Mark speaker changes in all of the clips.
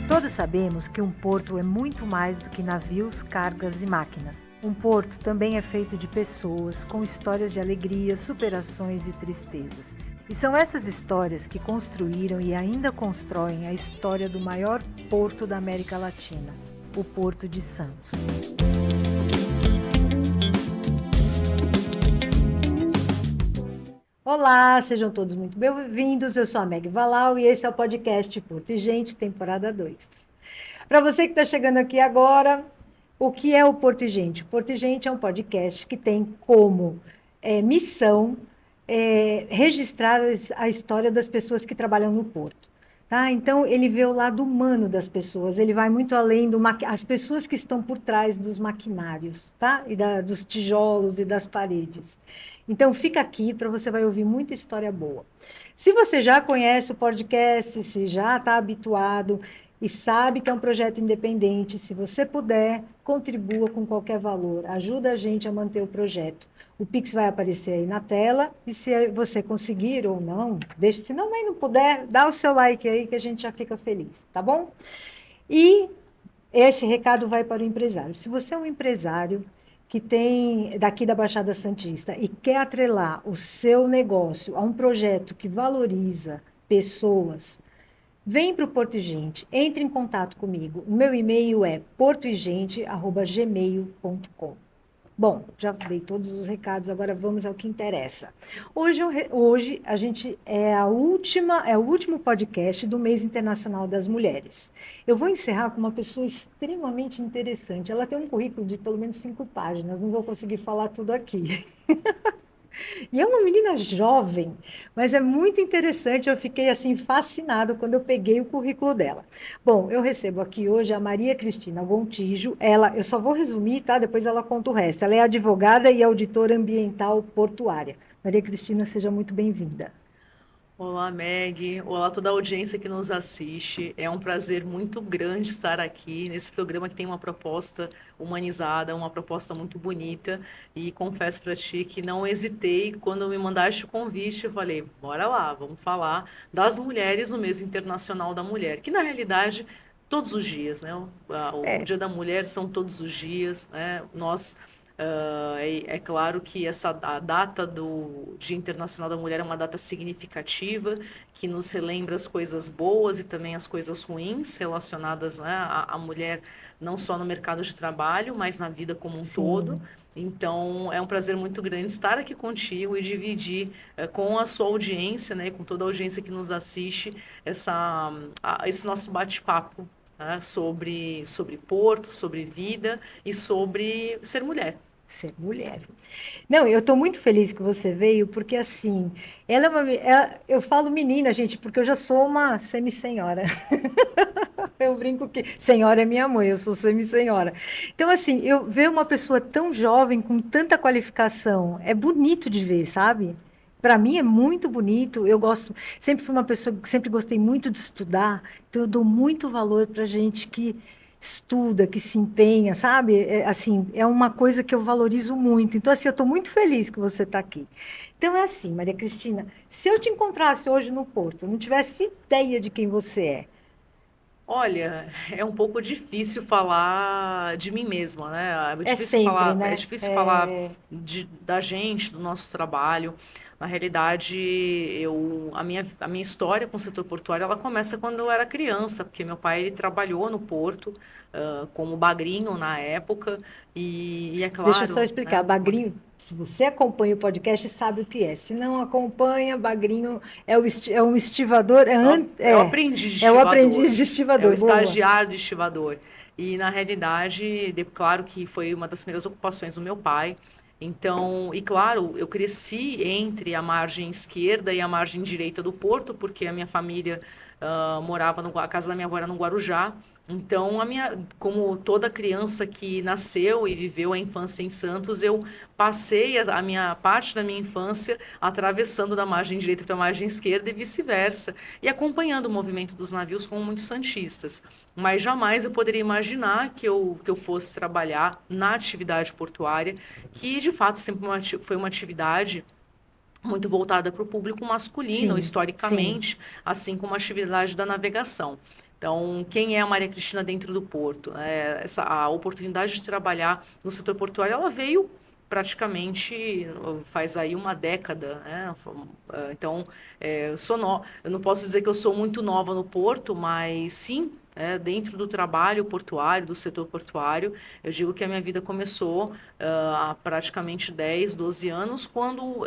Speaker 1: Todos sabemos que um porto é muito mais do que navios, cargas e máquinas. Um porto também é feito de pessoas com histórias de alegrias, superações e tristezas. E são essas histórias que construíram e ainda constroem a história do maior porto da América Latina, o Porto de Santos. Olá, sejam todos muito bem-vindos. Eu sou a Meg Valau e esse é o podcast Porto e Gente, temporada 2. Para você que está chegando aqui agora, o que é o Porto e Gente? O Porto e Gente é um podcast que tem como missão registrar a história das pessoas que trabalham no porto. Tá? Então, ele vê o lado humano das pessoas, ele vai muito além as pessoas que estão por trás dos maquinários, tá? Dos tijolos e das paredes. Então, fica aqui para você vai ouvir muita história boa. Se você já conhece o podcast, se já está habituado e sabe que é um projeto independente, se você puder, contribua com qualquer valor, ajuda a gente a manter o projeto. O Pix vai aparecer aí na tela, e se você conseguir ou não, deixa, se não, não puder, dá o seu like aí que a gente já fica feliz, tá bom? E esse recado vai para o empresário. Se você é um empresário que tem daqui da Baixada Santista e quer atrelar o seu negócio a um projeto que valoriza pessoas, vem para o Porto e Gente, entre em contato comigo. O meu e-mail é portoegente@gmail.com. Bom, já dei todos os recados, agora vamos ao que interessa. Hoje a gente é o último podcast do Mês Internacional das Mulheres. Eu vou encerrar com uma pessoa extremamente interessante. Ela tem um currículo de pelo menos 5 páginas, não vou conseguir falar tudo aqui. E é uma menina jovem, mas é muito interessante. Eu fiquei assim fascinada quando eu peguei o currículo dela. Bom, eu recebo aqui hoje a Maria Cristina Gontijo. Eu só vou resumir, tá? Depois ela conta o resto. Ela é advogada e auditora ambiental portuária. Maria Cristina, seja muito bem-vinda.
Speaker 2: Olá, Meg. Olá, toda a audiência que nos assiste. É um prazer muito grande estar aqui nesse programa que tem uma proposta humanizada, uma proposta muito bonita. E confesso para ti que não hesitei quando me mandaste o convite. Eu falei, bora lá, vamos falar das mulheres no Mês Internacional da Mulher, que na realidade todos os dias, né? O Dia da Mulher são todos os dias, né? É claro que a data do Dia Internacional da Mulher é uma data significativa, que nos relembra as coisas boas e também as coisas ruins relacionadas, né, à mulher, não só no mercado de trabalho, mas na vida como um todo. Então, é um prazer muito grande estar aqui contigo e dividir com a sua audiência, né, com toda a audiência que nos assiste, esse nosso bate-papo, né, sobre Porto, sobre vida e sobre ser mulher.
Speaker 1: Ser mulher. Não, eu estou muito feliz que você veio, porque assim, eu falo menina, gente, porque eu já sou uma semi-senhora. Eu brinco que senhora é minha mãe, eu sou semi-senhora. Então, assim, eu ver uma pessoa tão jovem, com tanta qualificação, é bonito de ver, sabe? Para mim é muito bonito. Eu gosto, sempre fui uma pessoa que sempre gostei muito de estudar, então eu dou muito valor para gente que estuda, que se empenha, sabe? Assim, é uma coisa que eu valorizo muito. Então, assim, eu estou muito feliz que você está aqui. Então, é assim, Maria Cristina, se eu te encontrasse hoje no Porto, eu não tivesse ideia de quem você é.
Speaker 2: Olha, é um pouco difícil falar de mim mesma, né?
Speaker 1: É sempre,
Speaker 2: É
Speaker 1: né?
Speaker 2: difícil falar da gente, do nosso trabalho. Na realidade, a minha história com o setor portuário, ela começa quando eu era criança, porque meu pai ele trabalhou no porto, como bagrinho na época, e é
Speaker 1: Deixa eu só
Speaker 2: claro,
Speaker 1: explicar.
Speaker 2: né?
Speaker 1: Bagrinho, se você acompanha o podcast, sabe o que é. Se não acompanha, Bagrinho é um estivador,
Speaker 2: É o aprendiz de
Speaker 1: é o
Speaker 2: estivador,
Speaker 1: aprendiz de
Speaker 2: é o
Speaker 1: estivador. Boa.
Speaker 2: estagiário de estivador. E, na realidade, claro que foi uma das primeiras ocupações do meu pai. Então, e claro, eu cresci entre a margem esquerda e a margem direita do porto, porque a minha família morava a casa da minha avó era no Guarujá. Então, como toda criança que nasceu e viveu a infância em Santos, eu passei a minha parte da minha infância atravessando da margem direita para a margem esquerda e vice-versa, e acompanhando o movimento dos navios como muitos santistas. Mas jamais eu poderia imaginar que eu fosse trabalhar na atividade portuária, que de fato sempre foi uma atividade muito voltada para o público masculino,
Speaker 1: Sim, sim.
Speaker 2: historicamente, assim como a atividade da navegação. Então, quem é a Maria Cristina dentro do porto? A oportunidade de trabalhar no setor portuário, ela veio praticamente faz aí uma década, né? Então, eu não posso dizer que eu sou muito nova no porto, mas sim, dentro do trabalho portuário, do setor portuário, eu digo que a minha vida começou há praticamente 10, 12 anos, quando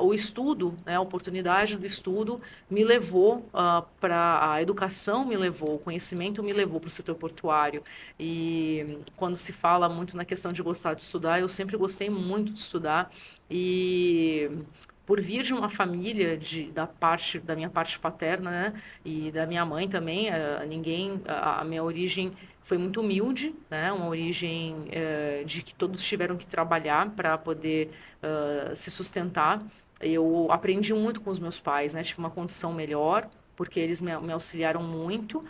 Speaker 2: o estudo, né, a oportunidade do estudo me levou para a educação, me levou, o conhecimento me levou para o setor portuário. E quando se fala muito na questão de gostar de estudar, eu sempre gostei muito de estudar e por vir de uma família da minha parte paterna, né, e da minha mãe também, a minha origem foi muito humilde, né, uma origem de que todos tiveram que trabalhar para poder se sustentar. Eu aprendi muito com os meus pais, né, tive uma condição melhor, porque eles me auxiliaram muito,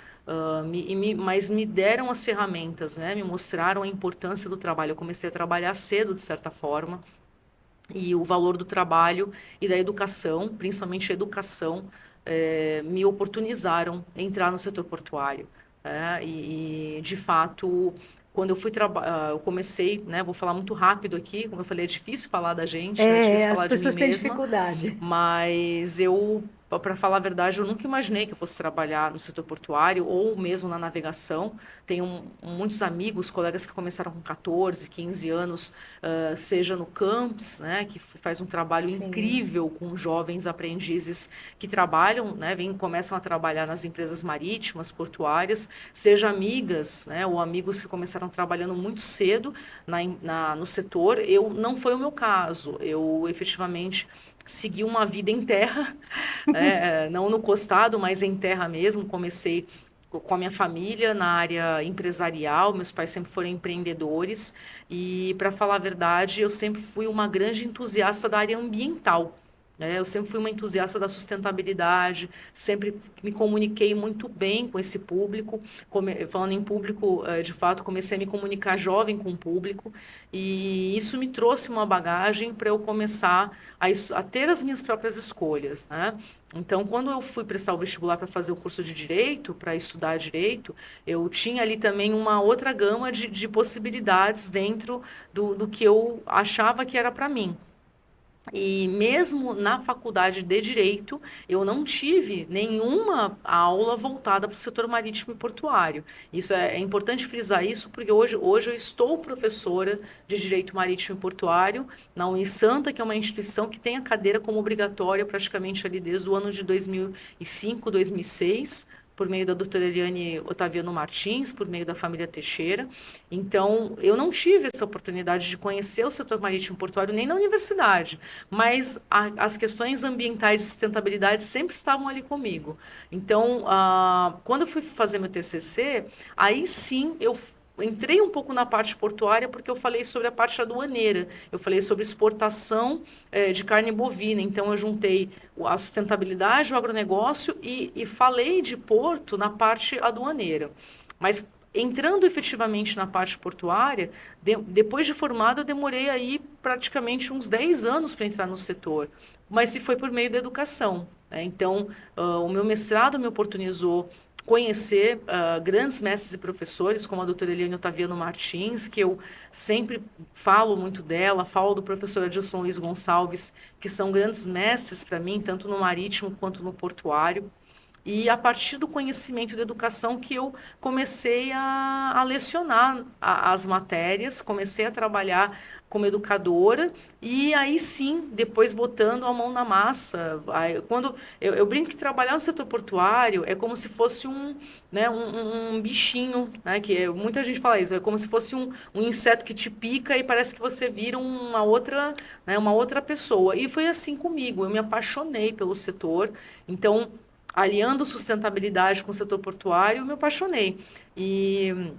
Speaker 2: mas me deram as ferramentas, né, me mostraram a importância do trabalho. Eu comecei a trabalhar cedo, de certa forma, e o valor do trabalho e da educação, principalmente a educação, me oportunizaram entrar no setor portuário. De fato, quando eu comecei, né, vou falar muito rápido aqui, como eu falei, é difícil falar da gente, né, é difícil
Speaker 1: As
Speaker 2: falar de mim
Speaker 1: pessoas têm
Speaker 2: mesma,
Speaker 1: dificuldade.
Speaker 2: mas para falar a verdade, eu nunca imaginei que eu fosse trabalhar no setor portuário ou mesmo na navegação. Tenho muitos amigos, colegas que começaram com 14, 15 anos, seja no Camps, né, que faz um trabalho
Speaker 1: Sim.
Speaker 2: incrível com jovens aprendizes que trabalham, né, começam a trabalhar nas empresas marítimas, portuárias, seja amigas, né, ou amigos que começaram trabalhando muito cedo no setor. Não foi o meu caso. Eu efetivamente segui uma vida em terra, não no costado, mas em terra mesmo. Comecei com a minha família na área empresarial, meus pais sempre foram empreendedores e, para falar a verdade, eu sempre fui uma grande entusiasta da área ambiental. Eu sempre fui uma entusiasta da sustentabilidade, sempre me comuniquei muito bem com esse público. Falando em público, de fato, comecei a me comunicar jovem com o público, e isso me trouxe uma bagagem para eu começar a ter as minhas próprias escolhas, né? Então, quando eu fui prestar o vestibular para fazer o curso de Direito, para estudar Direito, eu tinha ali também uma outra gama de possibilidades dentro do que eu achava que era para mim. E mesmo na faculdade de Direito, eu não tive nenhuma aula voltada para o setor marítimo e portuário. Isso é importante frisar isso, porque hoje eu estou professora de Direito Marítimo e Portuário na Unisanta, que é uma instituição que tem a cadeira como obrigatória praticamente ali desde o ano de 2005, 2006, por meio da doutora Eliane Otaviano Martins, por meio da família Teixeira. Então, eu não tive essa oportunidade de conhecer o setor marítimo e portuário nem na universidade, mas as questões ambientais de sustentabilidade sempre estavam ali comigo. Então, quando eu fui fazer meu TCC, aí sim eu entrei um pouco na parte portuária, porque eu falei sobre a parte aduaneira, eu falei sobre exportação de carne bovina. Então, eu juntei a sustentabilidade, o agronegócio e falei de porto na parte aduaneira. Mas entrando efetivamente na parte portuária, depois de formado, eu demorei aí praticamente uns 10 anos para entrar no setor, mas se foi por meio da educação. Então, o meu mestrado me oportunizou conhecer grandes mestres e professores, como a doutora Eliane Otaviano Martins, que eu sempre falo muito dela, falo do professor Adilson Luiz Gonçalves, que são grandes mestres para mim, tanto no marítimo quanto no portuário. E a partir do conhecimento da educação que eu comecei a lecionar as matérias, comecei a trabalhar como educadora e aí sim, depois botando a mão na massa. Quando eu brinco que trabalhar no setor portuário é como se fosse né, um bichinho, né, muita gente fala isso, é como se fosse um inseto que te pica e parece que você vira né, uma outra pessoa. E foi assim comigo, eu me apaixonei pelo setor. Então, aliando sustentabilidade com o setor portuário, eu me apaixonei. E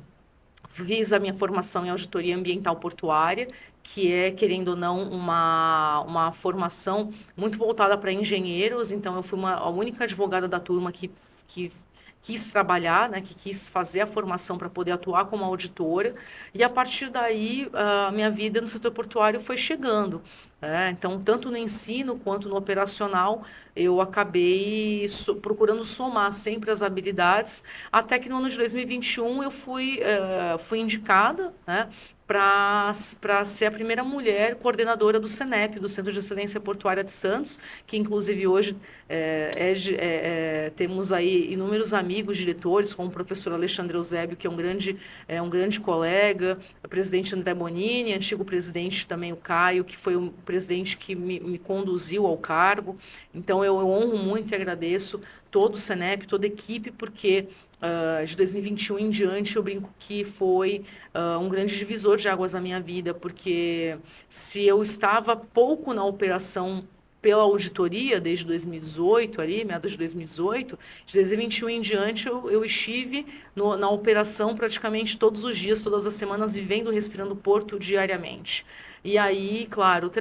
Speaker 2: fiz a minha formação em auditoria ambiental portuária, que é, querendo ou não, uma formação muito voltada para engenheiros. Então, eu fui a única advogada da turma que quis trabalhar, né, que quis fazer a formação para poder atuar como auditora. E, a partir daí, a minha vida no setor portuário foi chegando. Então, tanto no ensino quanto no operacional, eu acabei procurando somar sempre as habilidades, até que no ano de 2021 eu fui indicada, né, para ser a primeira mulher coordenadora do CENEP, do Centro de Excelência Portuária de Santos, que inclusive hoje temos aí inúmeros amigos, diretores, como o professor Alexandre Eusébio, que é um grande colega, o presidente André Bonini, antigo presidente também o Caio, que foi o presidente que me conduziu ao cargo. Então, eu honro muito e agradeço todo o CENEP, toda a equipe, porque de 2021 em diante eu brinco que foi um grande divisor de águas na minha vida, porque se eu estava pouco na operação pela auditoria desde 2018, ali, meados de 2018, de 2021 em diante eu estive na operação praticamente todos os dias, todas as semanas, vivendo, respirando Porto diariamente. E aí, claro,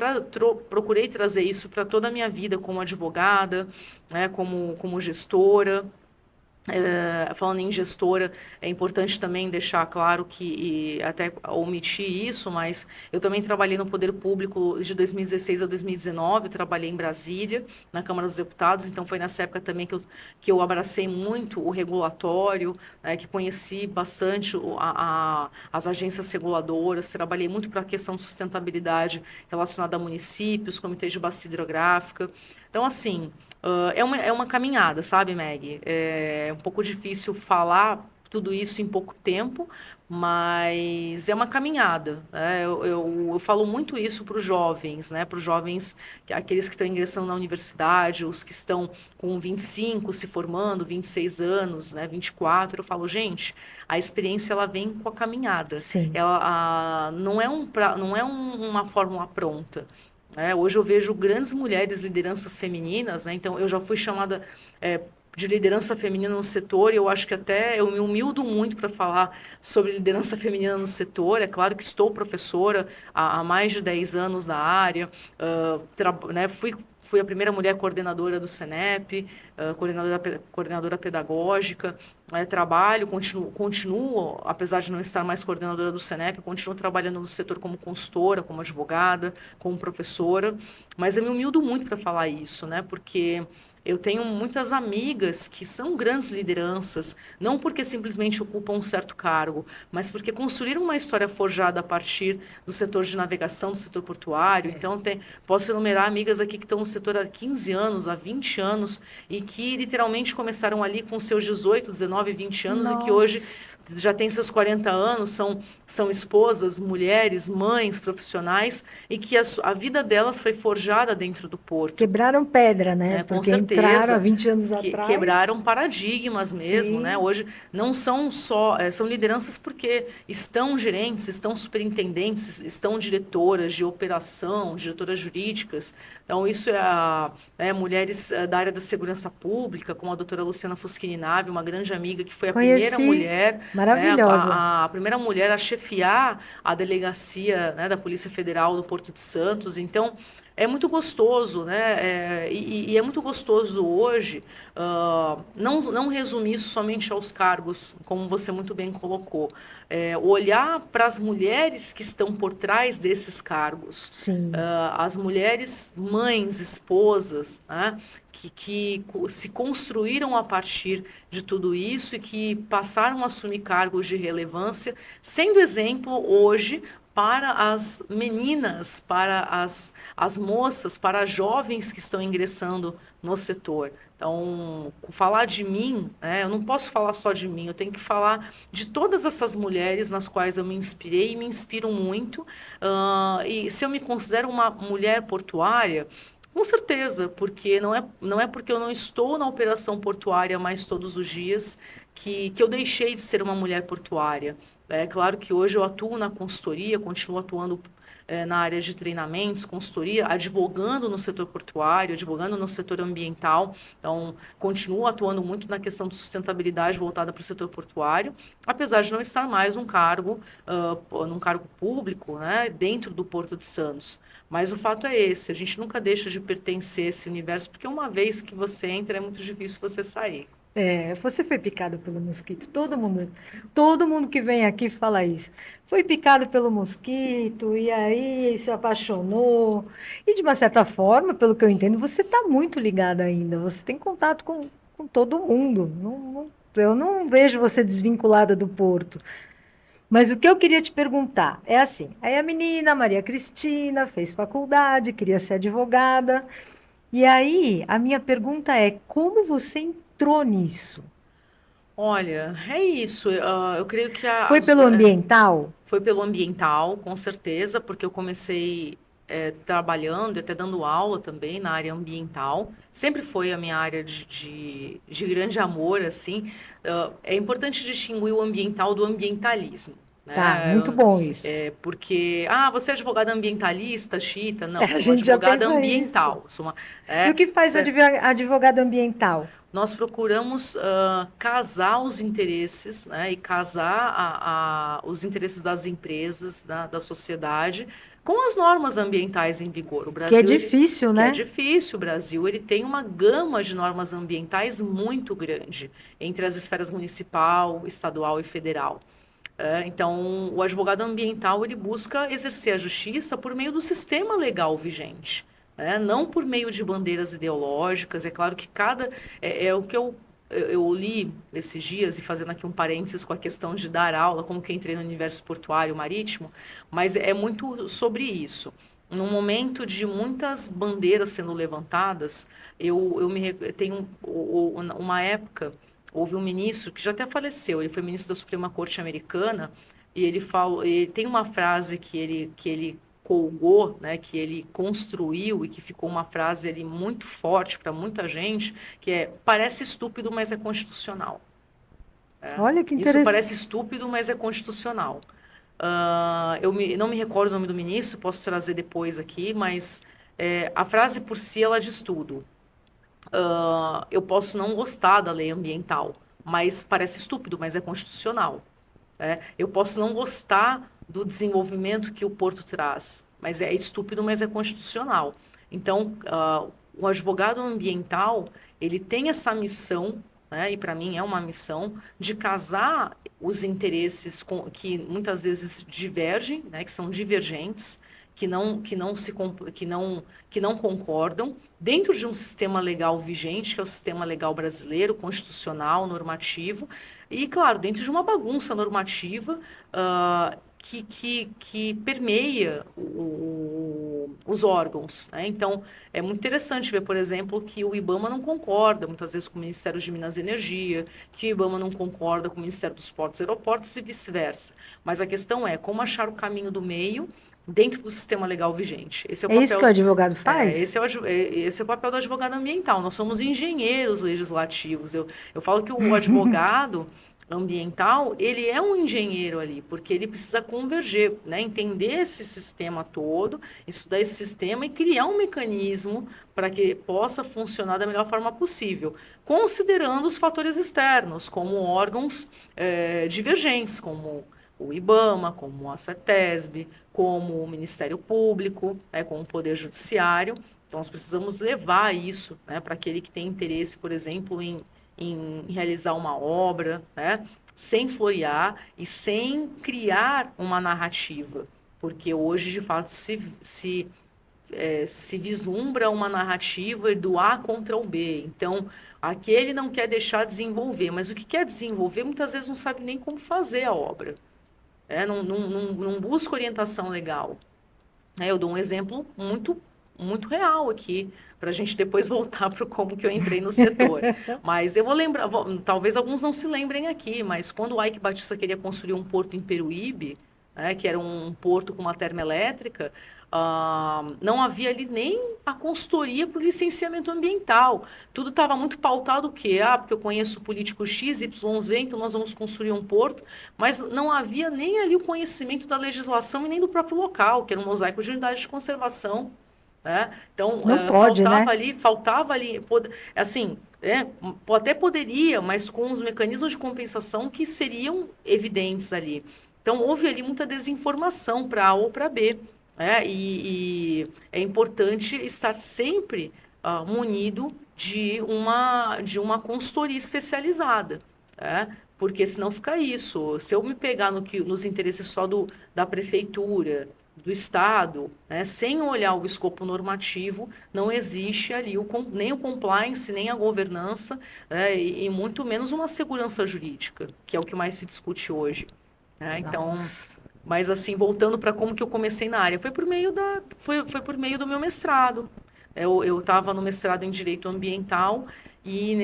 Speaker 2: procurei trazer isso para toda a minha vida como advogada, né, como gestora. Falando em gestora, é importante também deixar claro que, e até omitir isso, mas eu também trabalhei no Poder Público de 2016 a 2019, eu trabalhei em Brasília, na Câmara dos Deputados, então foi nessa época também que eu abracei muito o regulatório, né, que conheci bastante as agências reguladoras, trabalhei muito para a questão de sustentabilidade relacionada a municípios, comitês de bacia hidrográfica. Então, assim, é uma caminhada, sabe, Meg? É um pouco difícil falar tudo isso em pouco tempo, mas é uma caminhada, né? Eu falo muito isso para os jovens, né? Para os jovens, aqueles que estão ingressando na universidade, os que estão com 25 se formando, 26 anos, né? 24, eu falo, gente, a experiência ela vem com a caminhada.
Speaker 1: Sim.
Speaker 2: Não é uma fórmula pronta. Hoje eu vejo grandes mulheres lideranças femininas, né? Então eu já fui chamada de liderança feminina no setor, e eu acho que até eu me humildo muito para falar sobre liderança feminina no setor. É claro que estou professora há mais de 10 anos na área, né? Fui a primeira mulher coordenadora do CENEP, coordenadora pedagógica. Trabalho, continuo, apesar de não estar mais coordenadora do CENEP, continuo trabalhando no setor como consultora, como advogada, como professora, mas eu me humildo muito para falar isso, né? Porque eu tenho muitas amigas que são grandes lideranças, não porque simplesmente ocupam um certo cargo, mas porque construíram uma história forjada a partir do setor de navegação, do setor portuário. Então, posso enumerar amigas aqui que estão no setor há 15 anos, há 20 anos, e que literalmente começaram ali com seus 18, 19, 20 anos. Nossa. E que hoje já têm seus 40 anos, são esposas, mulheres, mães, profissionais, e que a vida delas foi forjada dentro do porto.
Speaker 1: Quebraram pedra, né?
Speaker 2: Com certeza.
Speaker 1: Entraram há 20 anos atrás.
Speaker 2: Quebraram paradigmas mesmo, né? Hoje não são só, são lideranças porque estão gerentes, estão superintendentes, estão diretoras de operação, diretoras jurídicas. Então, isso mulheres da área da segurança pública, como a doutora Luciana Fuschini Nave, uma grande amiga que foi a primeira mulher,
Speaker 1: maravilhosa,
Speaker 2: a primeira mulher a chefiar a delegacia, né, da Polícia Federal do Porto de Santos. Então, é muito gostoso, né? E é muito gostoso hoje não resumir isso somente aos cargos, como você muito bem colocou. Olhar para as mulheres que estão por trás desses cargos.
Speaker 1: Sim.
Speaker 2: As mulheres mães, esposas, né? Que se construíram a partir de tudo isso e que passaram a assumir cargos de relevância, sendo exemplo hoje para as meninas, para as moças, para as jovens que estão ingressando no setor. Então, falar de mim, né, eu não posso falar só de mim, eu tenho que falar de todas essas mulheres nas quais eu me inspirei e me inspiro muito. E se eu me considero uma mulher portuária, com certeza, porque não é porque eu não estou na operação portuária mais todos os dias que eu deixei de ser uma mulher portuária. É claro que hoje eu atuo na consultoria, continuo atuando na área de treinamentos, consultoria, advogando no setor portuário, advogando no setor ambiental. Então, continuo atuando muito na questão de sustentabilidade voltada para o setor portuário, apesar de não estar mais num cargo público, né, dentro do Porto de Santos. Mas o fato é esse, a gente nunca deixa de pertencer a esse universo, porque uma vez que você entra, é muito difícil você sair.
Speaker 1: Você foi picado pelo mosquito. Todo mundo que vem aqui fala isso. Foi picado pelo mosquito e aí se apaixonou. E de uma certa forma, pelo que eu entendo, você está muito ligada ainda. Você tem contato com todo mundo. Eu não vejo você desvinculada do Porto. Mas o que eu queria te perguntar é assim: aí a menina Maria Cristina fez faculdade, queria ser advogada. E aí a minha pergunta é: como você entrou nisso?
Speaker 2: Olha, é isso. Eu creio que
Speaker 1: Foi pelo ambiental?
Speaker 2: foi pelo ambiental, com certeza, porque eu comecei trabalhando e até dando aula também na área ambiental. Sempre foi a minha área de grande amor, assim. É importante distinguir o ambiental do ambientalismo,
Speaker 1: Tá,
Speaker 2: né?
Speaker 1: muito bom isso.
Speaker 2: Porque, você é advogada ambientalista, chita? Não,
Speaker 1: A
Speaker 2: sou uma
Speaker 1: gente já
Speaker 2: advogada
Speaker 1: pensa isso.
Speaker 2: ambiental.
Speaker 1: E o que faz advogado ambiental?
Speaker 2: Nós procuramos casar os interesses, né, e casar os interesses das empresas, da sociedade, com as normas ambientais em vigor. O
Speaker 1: Que é
Speaker 2: Brasil,
Speaker 1: difícil,
Speaker 2: que é
Speaker 1: né?
Speaker 2: difícil, o Brasil, ele tem uma gama de normas ambientais muito grande entre as esferas municipal, estadual e federal. Então, o advogado ambiental ele busca exercer a justiça por meio do sistema legal vigente, né? Não por meio de bandeiras ideológicas. É claro que é o que eu li esses dias, e fazendo aqui um parênteses com a questão de dar aula, como que eu entrei no universo portuário marítimo, mas é muito sobre isso. Num momento de muitas bandeiras sendo levantadas, tenho uma época. Houve um ministro que já até faleceu, ele foi ministro da Suprema Corte Americana, e ele falou, e tem uma frase que ele colgou, né, que ele construiu e que ficou uma frase ali muito forte para muita gente, que é: parece estúpido, mas é constitucional.
Speaker 1: Olha que
Speaker 2: Isso
Speaker 1: interessante.
Speaker 2: parece estúpido, mas é constitucional. Não me recordo o nome do ministro, posso trazer depois aqui, mas a frase por si ela diz tudo. Eu posso não gostar da lei ambiental, mas parece estúpido, mas é constitucional. Eu posso não gostar do desenvolvimento que o Porto traz, mas é estúpido, mas é constitucional. Então, o advogado ambiental, ele tem essa missão, né, e para mim é uma missão, de casar os interesses que muitas vezes divergem, né, que são divergentes, que não concordam, dentro de um sistema legal vigente, que é o sistema legal brasileiro, constitucional, normativo, e, claro, dentro de uma bagunça normativa que permeia os órgãos, né? Então, é muito interessante ver, por exemplo, que o IBAMA não concorda, muitas vezes, com o Ministério de Minas e Energia, que o IBAMA não concorda com o Ministério dos Portos e Aeroportos e vice-versa. Mas a questão é como achar o caminho do meio dentro do sistema legal vigente. Esse é o
Speaker 1: É isso
Speaker 2: papel,
Speaker 1: que o advogado faz?
Speaker 2: esse é o papel do advogado ambiental. Nós somos engenheiros legislativos. Eu falo que o advogado ambiental, ele é um engenheiro ali, porque ele precisa converger, né? Entender esse sistema todo, estudar esse sistema e criar um mecanismo para que possa funcionar da melhor forma possível, considerando os fatores externos, como órgãos divergentes, como o IBAMA, como a CETESB, como o Ministério Público, né, como o Poder Judiciário. Então, nós precisamos levar isso, né, para aquele que tem interesse, por exemplo, em realizar uma obra, né, sem florear e sem criar uma narrativa. Porque hoje, de fato, se vislumbra uma narrativa do A contra o B. Então, aquele não quer deixar desenvolver, mas o que quer desenvolver, muitas vezes não sabe nem como fazer a obra. Não busca orientação legal. Eu dou um exemplo muito real aqui, para a gente depois voltar para como que eu entrei no setor. Mas eu vou lembrar, talvez alguns não se lembrem aqui, mas quando o Ike Batista queria construir um porto em Peruíbe, né, que era um porto com uma termoelétrica, não havia ali nem a consultoria para o licenciamento ambiental. Tudo estava muito pautado o quê? Porque eu conheço o político X, Y, Z, então nós vamos construir um porto, mas não havia nem ali o conhecimento da legislação e nem do próprio local, que era um mosaico de unidade de conservação, né? Então,
Speaker 1: Não pode, né?
Speaker 2: faltava ali, assim, até poderia, mas com os mecanismos de compensação que seriam evidentes ali. Então, houve ali muita desinformação para A ou para B. E é importante estar sempre munido de uma consultoria especializada, porque senão fica isso. Se eu me pegar nos interesses só da prefeitura, do Estado, né, sem olhar o escopo normativo, não existe ali nem o compliance, nem a governança, e muito menos uma segurança jurídica, que é o que mais se discute hoje. Então, mas assim, voltando para como que eu comecei na área, foi por meio foi por meio do meu mestrado. Eu estava no mestrado em Direito Ambiental e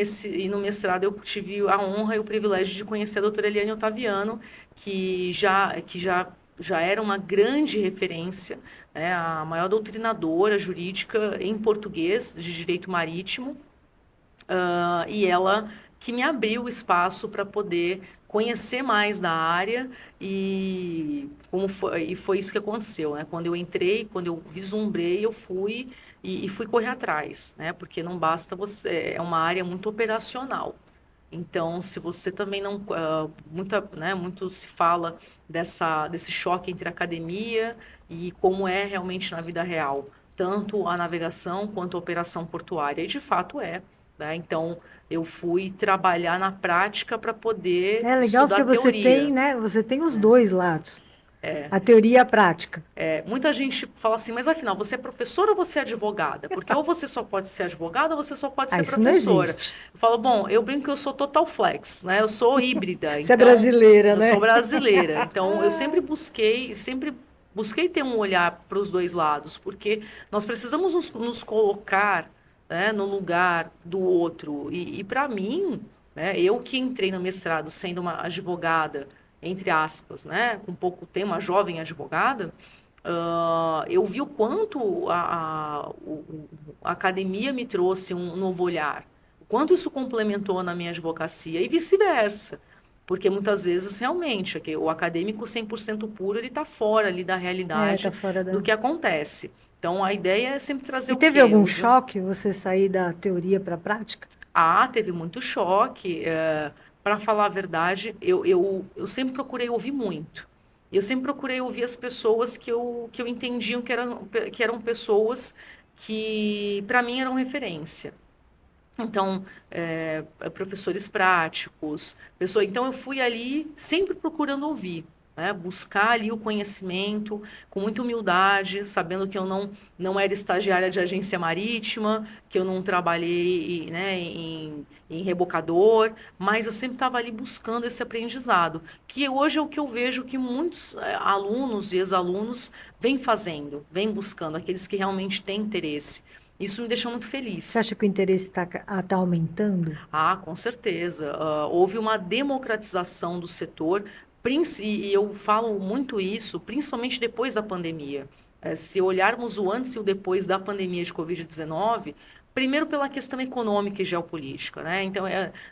Speaker 2: no mestrado eu tive a honra e o privilégio de conhecer a doutora Eliane Ottaviano, que já era uma grande referência, né, a maior doutrinadora jurídica em português de direito marítimo, e ela que me abriu o espaço para poder conhecer mais da área e foi isso que aconteceu, né? Quando eu entrei, quando eu vislumbrei, eu fui e fui correr atrás, né? Porque não basta você, é uma área muito operacional. Então, se você também não, muito se fala desse choque entre academia e como é realmente na vida real, tanto a navegação quanto a operação portuária, e de fato é. Né? Então, eu fui trabalhar na prática para poder
Speaker 1: É legal
Speaker 2: estudar
Speaker 1: porque você tem,
Speaker 2: teoria.
Speaker 1: né? Você tem os dois lados. A teoria e a prática.
Speaker 2: Muita gente fala assim, mas afinal, você é professora ou você é advogada? Porque ou você só pode ser advogada ou você só pode ser
Speaker 1: Isso não
Speaker 2: professora.
Speaker 1: existe.
Speaker 2: Eu falo, bom, eu brinco que eu sou total flex, né? Eu sou híbrida,
Speaker 1: Você é
Speaker 2: então
Speaker 1: brasileira,
Speaker 2: eu
Speaker 1: né?
Speaker 2: sou brasileira. Então eu sempre busquei ter um olhar para os dois lados, porque nós precisamos nos colocar, né, no lugar do outro. E para mim, né, eu que entrei no mestrado sendo uma advogada, entre aspas, né, com pouco tempo, uma jovem advogada, eu vi o quanto a academia me trouxe um novo olhar, o quanto isso complementou na minha advocacia e vice-versa. Porque muitas vezes, realmente, o acadêmico 100% puro, ele está fora ali da
Speaker 1: Tá
Speaker 2: realidade
Speaker 1: fora da.
Speaker 2: do que acontece. Então, a ideia é sempre trazer
Speaker 1: E
Speaker 2: o
Speaker 1: teve
Speaker 2: quê?
Speaker 1: algum choque você sair da teoria para a prática?
Speaker 2: Teve muito choque. Para falar a verdade, eu sempre procurei ouvir muito. Eu sempre procurei ouvir as pessoas que eu entendiam que eram pessoas que, para mim, eram referência. Então, professores práticos, então eu fui ali sempre procurando ouvir, né? Buscar ali o conhecimento com muita humildade, sabendo que eu não era estagiária de agência marítima, que eu não trabalhei, né, em rebocador, mas eu sempre estava ali buscando esse aprendizado, que hoje é o que eu vejo que muitos alunos e ex-alunos vêm fazendo, vêm buscando, aqueles que realmente têm interesse. Isso me deixa muito
Speaker 1: Você
Speaker 2: feliz.
Speaker 1: acha que o interesse tá aumentando?
Speaker 2: Com certeza. Houve uma democratização do setor, e eu falo muito isso, principalmente depois da pandemia. Se olharmos o antes e o depois da pandemia de Covid-19, primeiro pela questão econômica e geopolítica, né? Então,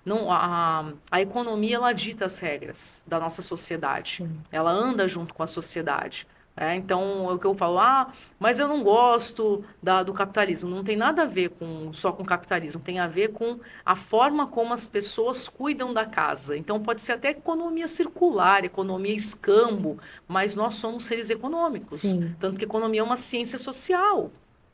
Speaker 2: não, a economia, ela dita as regras da nossa sociedade.
Speaker 1: Sim.
Speaker 2: Ela anda junto com a sociedade. Então, é o que eu falo, mas eu não gosto do capitalismo. Não tem nada a ver só com capitalismo, tem a ver com a forma como as pessoas cuidam da casa. Então, pode ser até economia circular, economia escambo, mas nós somos seres econômicos.
Speaker 1: Sim.
Speaker 2: Tanto que economia é uma ciência social,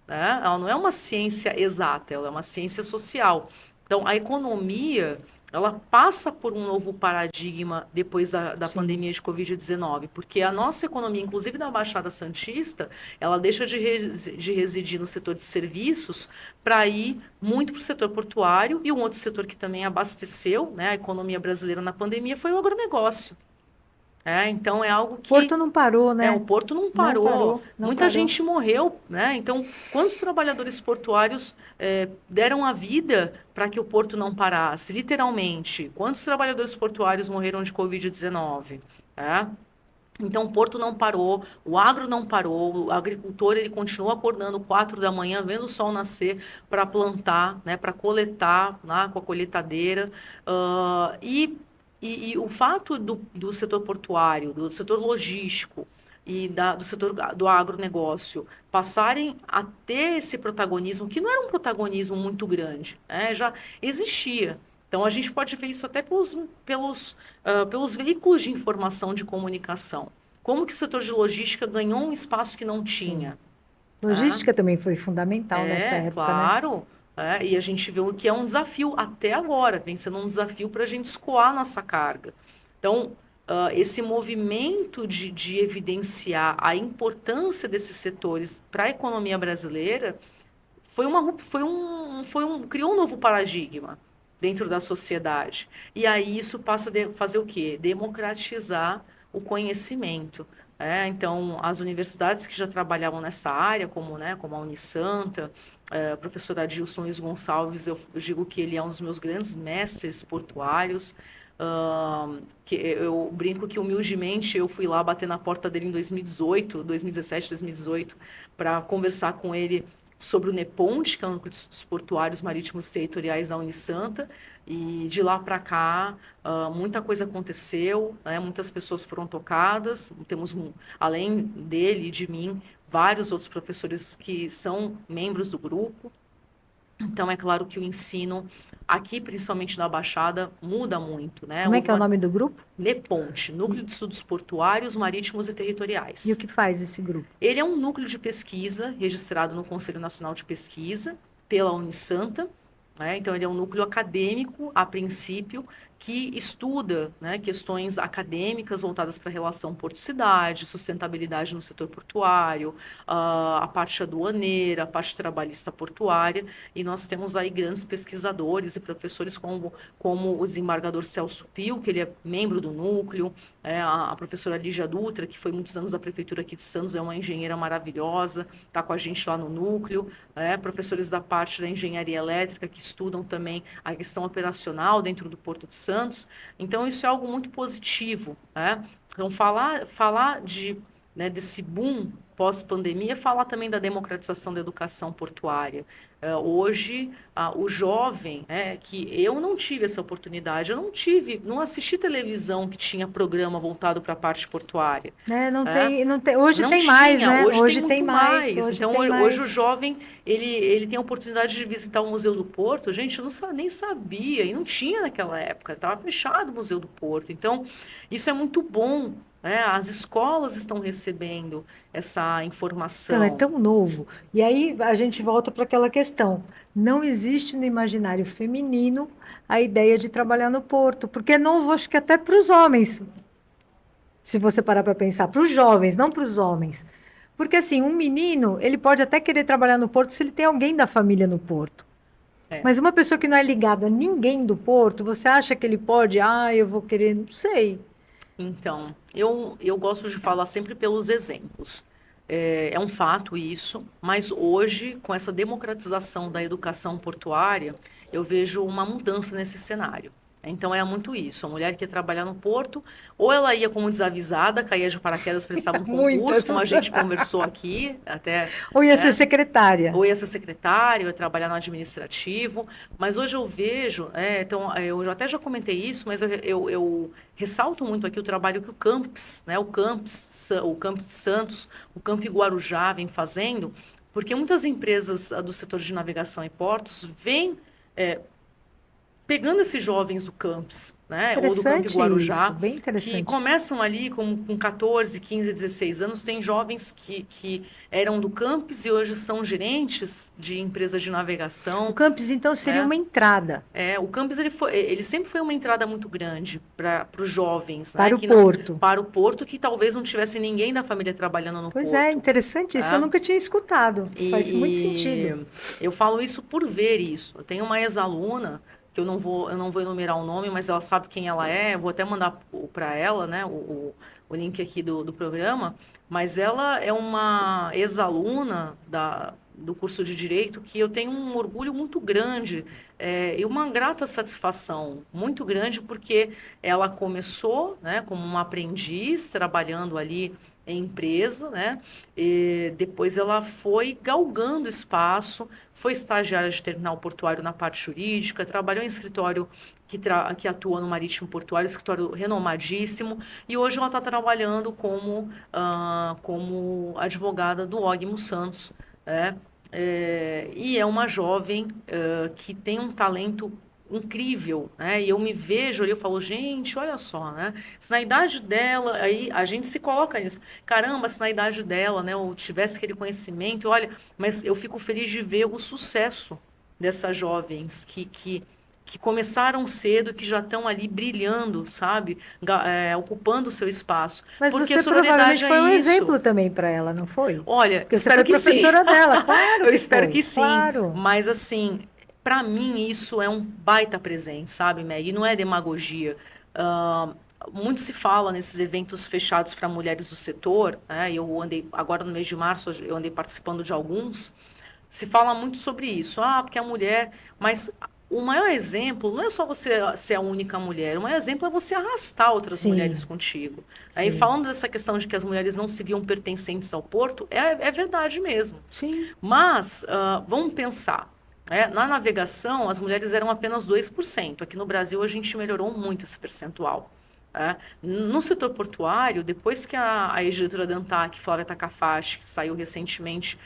Speaker 2: né? Ela não é uma ciência exata, ela é uma ciência social. Então, a economia, ela passa por um novo paradigma depois da pandemia de Covid-19, porque a nossa economia, inclusive da Baixada Santista, ela deixa de residir no setor de serviços para ir muito para o setor portuário, e um outro setor que também abasteceu, né, a economia brasileira na pandemia foi o agronegócio. Então é algo
Speaker 1: O
Speaker 2: que
Speaker 1: Porto não parou, né?
Speaker 2: o porto não
Speaker 1: Não
Speaker 2: parou,
Speaker 1: parou, não
Speaker 2: muita
Speaker 1: parou.
Speaker 2: gente morreu, né? Então, quantos trabalhadores portuários deram a vida para que o porto não parasse? Literalmente, quantos trabalhadores portuários morreram de Covid-19? Então, o porto não parou, o agro não parou, o agricultor ele continua acordando 4 da manhã, vendo o sol nascer para plantar, né, para coletar, né, com a colheitadeira. E o fato do setor portuário, do setor logístico e do setor do agronegócio passarem a ter esse protagonismo, que não era um protagonismo muito grande, né, já existia. Então, a gente pode ver isso até pelos veículos de informação de comunicação. Como que o setor de logística ganhou um espaço que não
Speaker 1: Sim.
Speaker 2: tinha, tá?
Speaker 1: Logística também foi fundamental nessa época, né?
Speaker 2: Claro. E a gente vê o que é um desafio até agora, vem sendo um desafio para a gente escoar nossa carga. Então, esse movimento de evidenciar a importância desses setores para a economia brasileira criou um novo paradigma dentro da sociedade. E aí isso passa a fazer o quê? Democratizar o conhecimento. Então, as universidades que já trabalhavam nessa área, como a Unisanta, a professora Adilson Luiz Gonçalves, eu digo que ele é um dos meus grandes mestres portuários. Que eu brinco que humildemente eu fui lá bater na porta dele em 2018, 2017, 2018, para conversar com ele sobre o NEPONT, que é o Núcleo de Estudos Portuários Marítimos Territoriais da Unisanta, e de lá para cá muita coisa aconteceu, né? Muitas pessoas foram tocadas, temos, além dele e de mim, vários outros professores que são membros do grupo. Então, é claro que o ensino aqui, principalmente na Baixada, muda muito, né?
Speaker 1: Como é
Speaker 2: Houve
Speaker 1: que é o
Speaker 2: uma
Speaker 1: nome do grupo?
Speaker 2: NEPONT, Núcleo de Estudos Portuários, Marítimos e
Speaker 1: E o
Speaker 2: Territoriais.
Speaker 1: que faz esse grupo?
Speaker 2: Ele é um núcleo de pesquisa registrado no Conselho Nacional de Pesquisa pela Unisanta, né? Então, ele é um núcleo acadêmico, a princípio, que estuda, né, questões acadêmicas voltadas para a relação porto-cidade, sustentabilidade no setor portuário, a parte aduaneira, a parte trabalhista portuária, e nós temos aí grandes pesquisadores e professores como o desembargador Celso Pio, que ele é membro do núcleo, a professora Lígia Dutra, que foi muitos anos da prefeitura aqui de Santos, é uma engenheira maravilhosa, está com a gente lá no núcleo, professores da parte da engenharia elétrica, que estudam também a questão operacional dentro do Porto de Santos. Então, isso é algo muito positivo, né? Então, falar desse boom pós-pandemia, falar também da democratização da educação portuária. Hoje, o jovem, que eu não tive essa oportunidade, não assisti televisão que tinha programa voltado para a parte portuária.
Speaker 1: Né?
Speaker 2: É.
Speaker 1: Não tem, hoje
Speaker 2: Não
Speaker 1: tem mais,
Speaker 2: tinha,
Speaker 1: né?
Speaker 2: hoje tem
Speaker 1: tem
Speaker 2: muito
Speaker 1: mais,
Speaker 2: mais.
Speaker 1: hoje
Speaker 2: Então,
Speaker 1: tem
Speaker 2: hoje o
Speaker 1: mais.
Speaker 2: jovem, ele tem a oportunidade de visitar o Museu do Porto. Gente, eu nem sabia, e não tinha naquela época, estava fechado o Museu do Porto. Então, isso é muito bom, né? As escolas estão recebendo essa
Speaker 1: Não, é
Speaker 2: informação.
Speaker 1: tão novo. E aí a gente volta para aquela questão. Não existe no imaginário feminino a ideia de trabalhar no porto, porque é novo, acho que até para os homens, se você parar para pensar, para os jovens, não para os homens. Porque assim, um menino, ele pode até querer trabalhar no porto se ele tem alguém da família no porto.
Speaker 2: É.
Speaker 1: Mas uma pessoa que não é ligada a ninguém do porto, você acha que ele pode, eu vou querer, não sei.
Speaker 2: Então, eu gosto de falar sempre pelos exemplos. É um fato isso, mas hoje, com essa democratização da educação portuária, eu vejo uma mudança nesse cenário. Então, é muito isso. A mulher que ia trabalhar no porto, ou ela ia como desavisada, caía de paraquedas, prestava um concurso,
Speaker 1: Muitas.
Speaker 2: como a gente conversou aqui, até,
Speaker 1: Ou ia ser
Speaker 2: né?
Speaker 1: secretária.
Speaker 2: Ou ia ser secretário, ia trabalhar no administrativo, mas hoje eu vejo, então, eu até já comentei isso, mas eu ressalto muito aqui o trabalho que o Camps, né, o Campos de Santos, o Campo Guarujá vem fazendo, porque muitas empresas do setor de navegação e portos vêm pegando esses jovens do Camps, né, ou do Campo
Speaker 1: Interessante isso,
Speaker 2: Guarujá,
Speaker 1: bem
Speaker 2: que
Speaker 1: interessante.
Speaker 2: começam ali com 14, 15, 16 anos, tem jovens que eram do Camps e hoje são gerentes de empresas de
Speaker 1: O
Speaker 2: navegação,
Speaker 1: campus, então, seria
Speaker 2: né?
Speaker 1: uma entrada
Speaker 2: O Campus ele sempre foi uma entrada muito grande para os jovens, né?
Speaker 1: para o
Speaker 2: Que não,
Speaker 1: porto.
Speaker 2: para o porto, que talvez não tivesse ninguém da família trabalhando no
Speaker 1: Pois é,
Speaker 2: porto.
Speaker 1: interessante isso, eu
Speaker 2: Tá?
Speaker 1: nunca tinha escutado. Faz muito sentido.
Speaker 2: E eu falo isso por ver isso. Eu tenho uma ex-aluna que eu não vou enumerar o nome, mas ela sabe quem ela é. Eu vou até mandar para ela, né, o link aqui do programa. Mas ela é uma ex-aluna do curso de Direito, que eu tenho um orgulho muito grande e uma grata satisfação muito grande, porque ela começou, né, como uma aprendiz, trabalhando ali em empresa, né, e depois ela foi galgando espaço, foi estagiária de terminal portuário na parte jurídica, trabalhou em escritório que atua no Marítimo Portuário, escritório renomadíssimo, e hoje ela está trabalhando como advogada do Ogmo Santos, né? E é uma jovem que tem um talento incrível, né? E eu me vejo ali, eu falo, gente, olha só, né? Se na idade dela, aí a gente se coloca nisso. Caramba, se na idade dela, né, eu tivesse aquele conhecimento, olha, mas eu fico feliz de ver o sucesso dessas jovens que começaram cedo, que já estão ali brilhando, sabe? Ocupando o seu espaço.
Speaker 1: Mas
Speaker 2: Porque
Speaker 1: você
Speaker 2: sororidade
Speaker 1: provavelmente foi um
Speaker 2: é isso.
Speaker 1: exemplo também para ela, não foi?
Speaker 2: Olha,
Speaker 1: Porque você
Speaker 2: espero
Speaker 1: foi
Speaker 2: que sim.
Speaker 1: professora dela, claro
Speaker 2: Eu
Speaker 1: que
Speaker 2: espero
Speaker 1: foi,
Speaker 2: que sim.
Speaker 1: claro.
Speaker 2: Mas assim, para mim isso é um baita presente, sabe, Meg? E não é demagogia. Ah, muito se fala nesses eventos fechados para mulheres do setor, né? Eu andei, agora no mês de março, eu andei participando de alguns. Se fala muito sobre isso. Ah, porque a mulher. Mas o maior exemplo não é só você ser a única mulher. O maior exemplo é você arrastar outras mulheres
Speaker 1: Sim,
Speaker 2: contigo. Aí,
Speaker 1: sim,
Speaker 2: falando dessa questão de que as mulheres não se viam pertencentes ao porto, é verdade mesmo.
Speaker 1: sim.
Speaker 2: Mas, vamos pensar. Na navegação, as mulheres eram apenas 2%. Aqui no Brasil, a gente melhorou muito esse percentual. No setor portuário, depois que a ex-diretora da ANTAC, Flávia Takafashi, que saiu recentemente,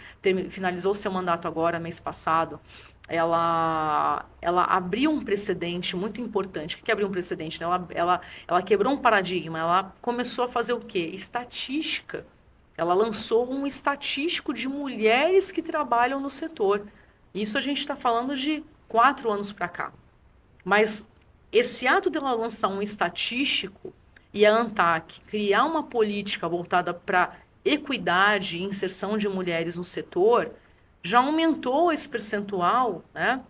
Speaker 2: finalizou seu mandato agora, mês passado, ela abriu um precedente muito importante. O que é abrir um precedente? Né? Ela quebrou um paradigma, ela começou a fazer o quê? Estatística. Ela lançou um estatístico de mulheres que trabalham no setor. Isso a gente está falando de 4 anos para cá. Mas esse ato dela lançar um estatístico e a ANTAC criar uma política voltada para equidade e inserção de mulheres no setor, já aumentou esse percentual, né,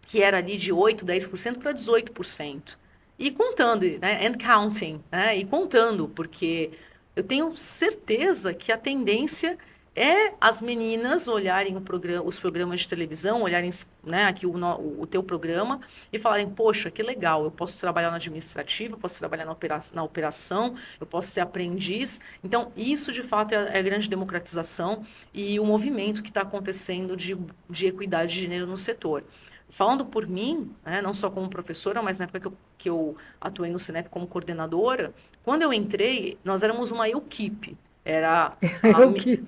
Speaker 2: que era ali de 8, 10% para 18%. E contando, né, and counting, né, e contando, porque eu tenho certeza que a tendência é as meninas olharem os programas de televisão, olharem, né, aqui o teu programa e falarem, poxa, que legal, eu posso trabalhar na administrativa, eu posso trabalhar na operação, eu posso ser aprendiz. Então, isso de fato é a grande democratização e o movimento que está acontecendo de equidade de gênero no setor. Falando por mim, né, não só como professora, mas na época que eu atuei no Senep como coordenadora, quando eu entrei, nós éramos uma equipe. Era a
Speaker 1: Eu que.